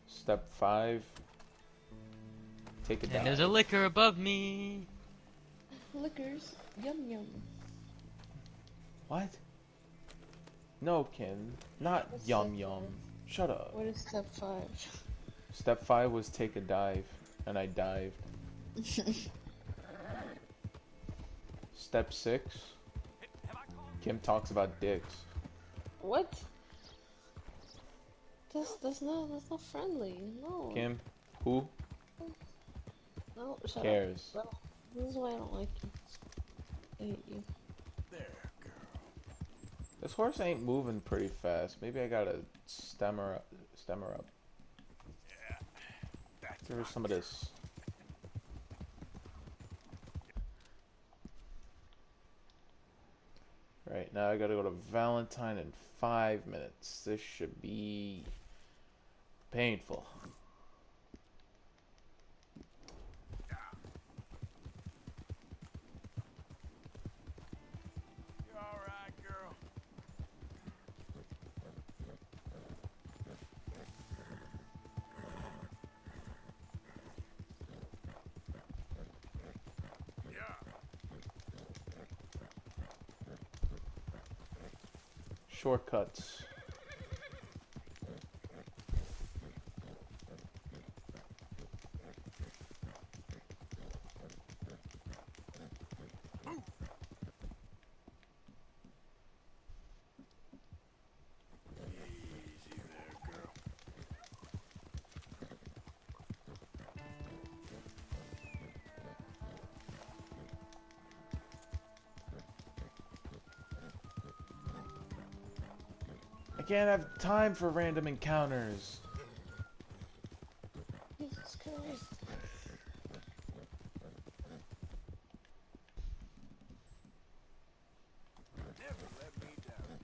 Step 5, take a dive. And there's a liquor above me! Liquors. Yum yum. What? No, Kim. Not What's yum step yum. 5? Shut up. What is step 5? Step 5 was take a dive. And I dived. Step 6. Kim talks about dicks. What? That's not friendly. No. Kim, who No, shut cares? up. Well, this is why I don't like you. I hate you. There, girl. This horse ain't moving pretty fast. Maybe I gotta stem her up. Yeah, Give her some of this. Right, now I gotta go to Valentine in 5 minutes. This should be painful. You alright, girl? Shortcuts. Easy there, girl. I can't have time for random encounters. Jesus Christ. Never let me down,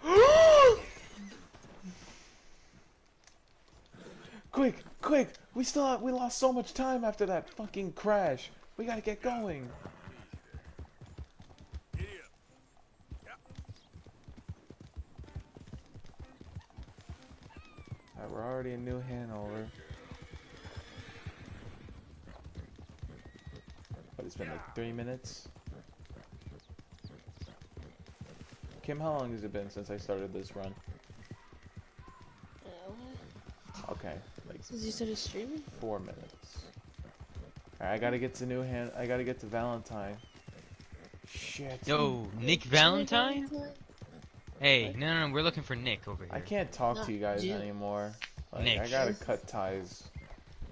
girl. Quick, quick! We lost so much time after that fucking crash. We gotta get going. Giddy up. Yep. Alright, we're already in New Hanover. But it's been like 3 minutes. Kim, how long has it been since I started this run? Okay, like Since you started streaming? 4 minutes. Alright, I gotta get to Valentine. Shit. Yo, Nick Valentine? Hey, no, we're looking for Nick over here. I can't talk to you guys Jill. anymore. Like, Nick. I gotta cut ties.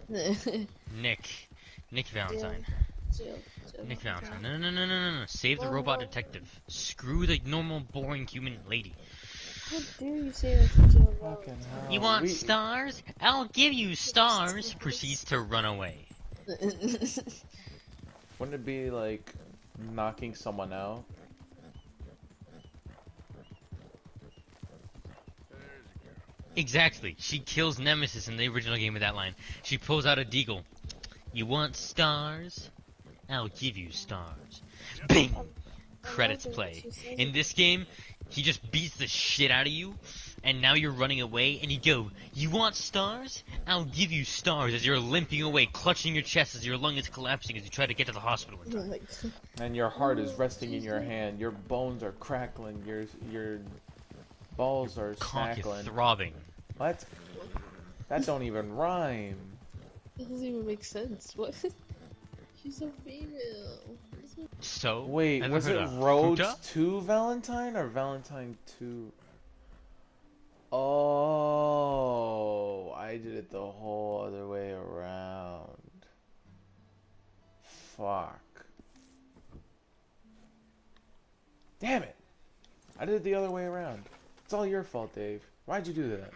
Nick Valentine. Jill. Nick Valentine. No. Save the robot detective. Screw the normal, boring human lady. How dare you say that to Jill? Fucking hell. You want stars? I'll give you stars. Proceeds to run away. Wouldn't it be like knocking someone out? Exactly. She kills Nemesis in the original game with that line. She pulls out a deagle. You want stars? I'll give you stars. Bing! Credits play. In this game, he just beats the shit out of you, and now you're running away, and you go, you want stars? I'll give you stars, as you're limping away, clutching your chest as your lung is collapsing as you try to get to the hospital in time. And your heart is resting in your hand. Your bones are crackling. Your balls are Conch is snackling. throbbing. What? That don't even rhyme. That doesn't even make sense. What? She's a female. So? Wait, Ever was heard it of Road Futa? to Valentine or Valentine to... Oh, I did it the whole other way around. Fuck. Damn it. I did it the other way around. It's all your fault, Dave. Why'd you do that?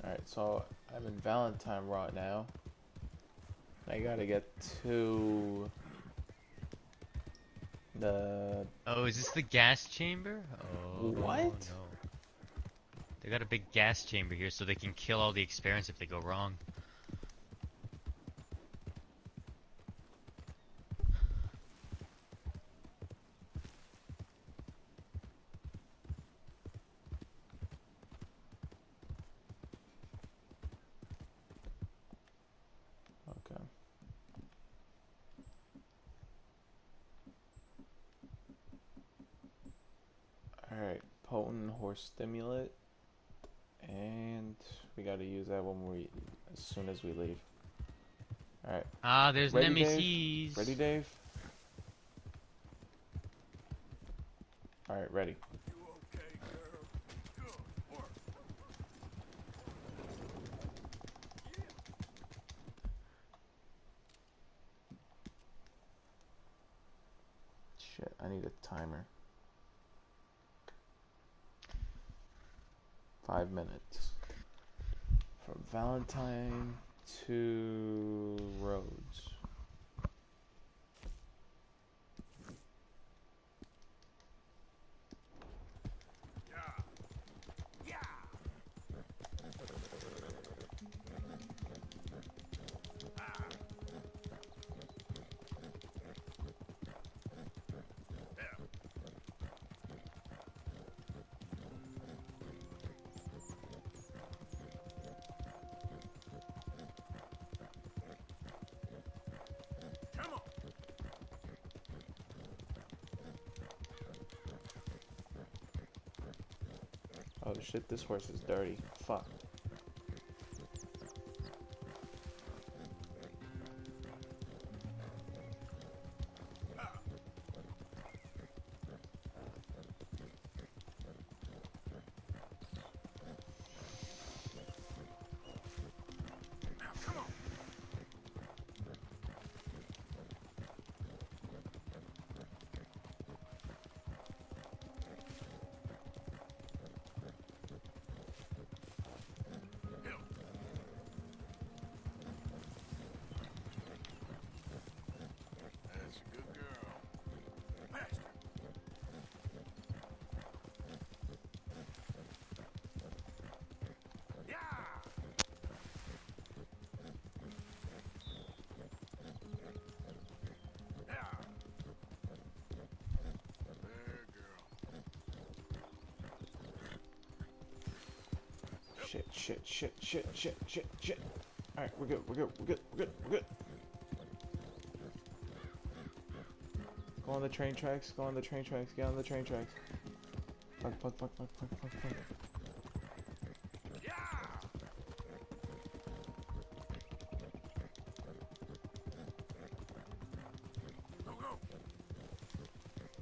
Alright, so I'm in Valentine right now. I gotta get to the... Oh, is this the gas chamber? Oh, What? no. They got a big gas chamber here so they can kill all the experiments if they go wrong. Okay. Alright, potent horse stimulant. And we gotta use that as soon as we leave. Alright. Ah, there's Ready, Nemesis. Dave? Ready, Dave? Alright, ready. You okay, girl? Good work. Shit, I need a timer. 5 minutes. From Valentine to Rhodes. Oh shit, this horse is dirty. Fuck. Shit. Alright, we're good. Go on the train tracks, get on the train tracks. Fuck.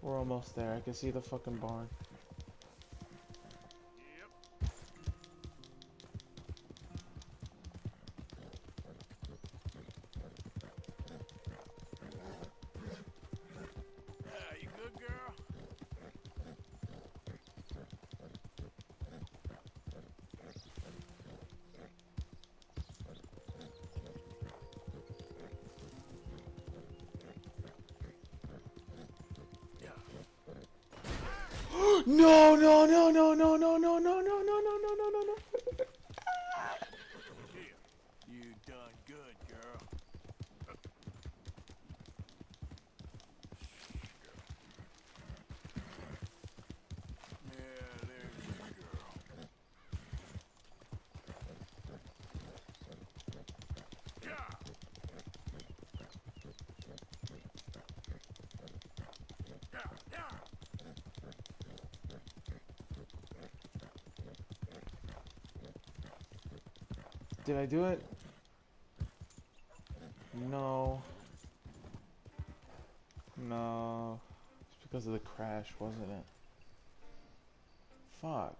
We're almost there. I can see the fucking barn. No. You done good, girl. Yeah, there's your girl. Did I do it? No. It's because of the crash, wasn't it? Fuck.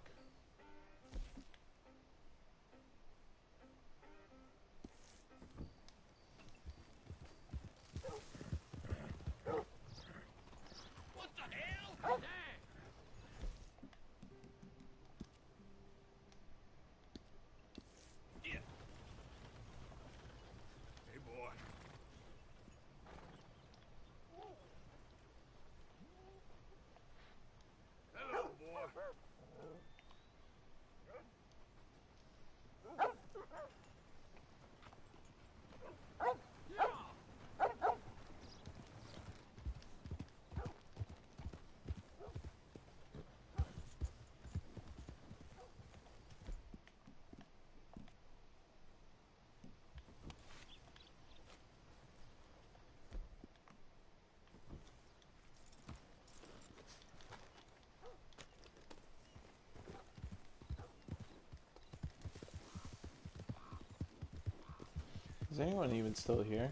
What the hell? Yeah. Hey, boy. Hello, boy. Is anyone even still here?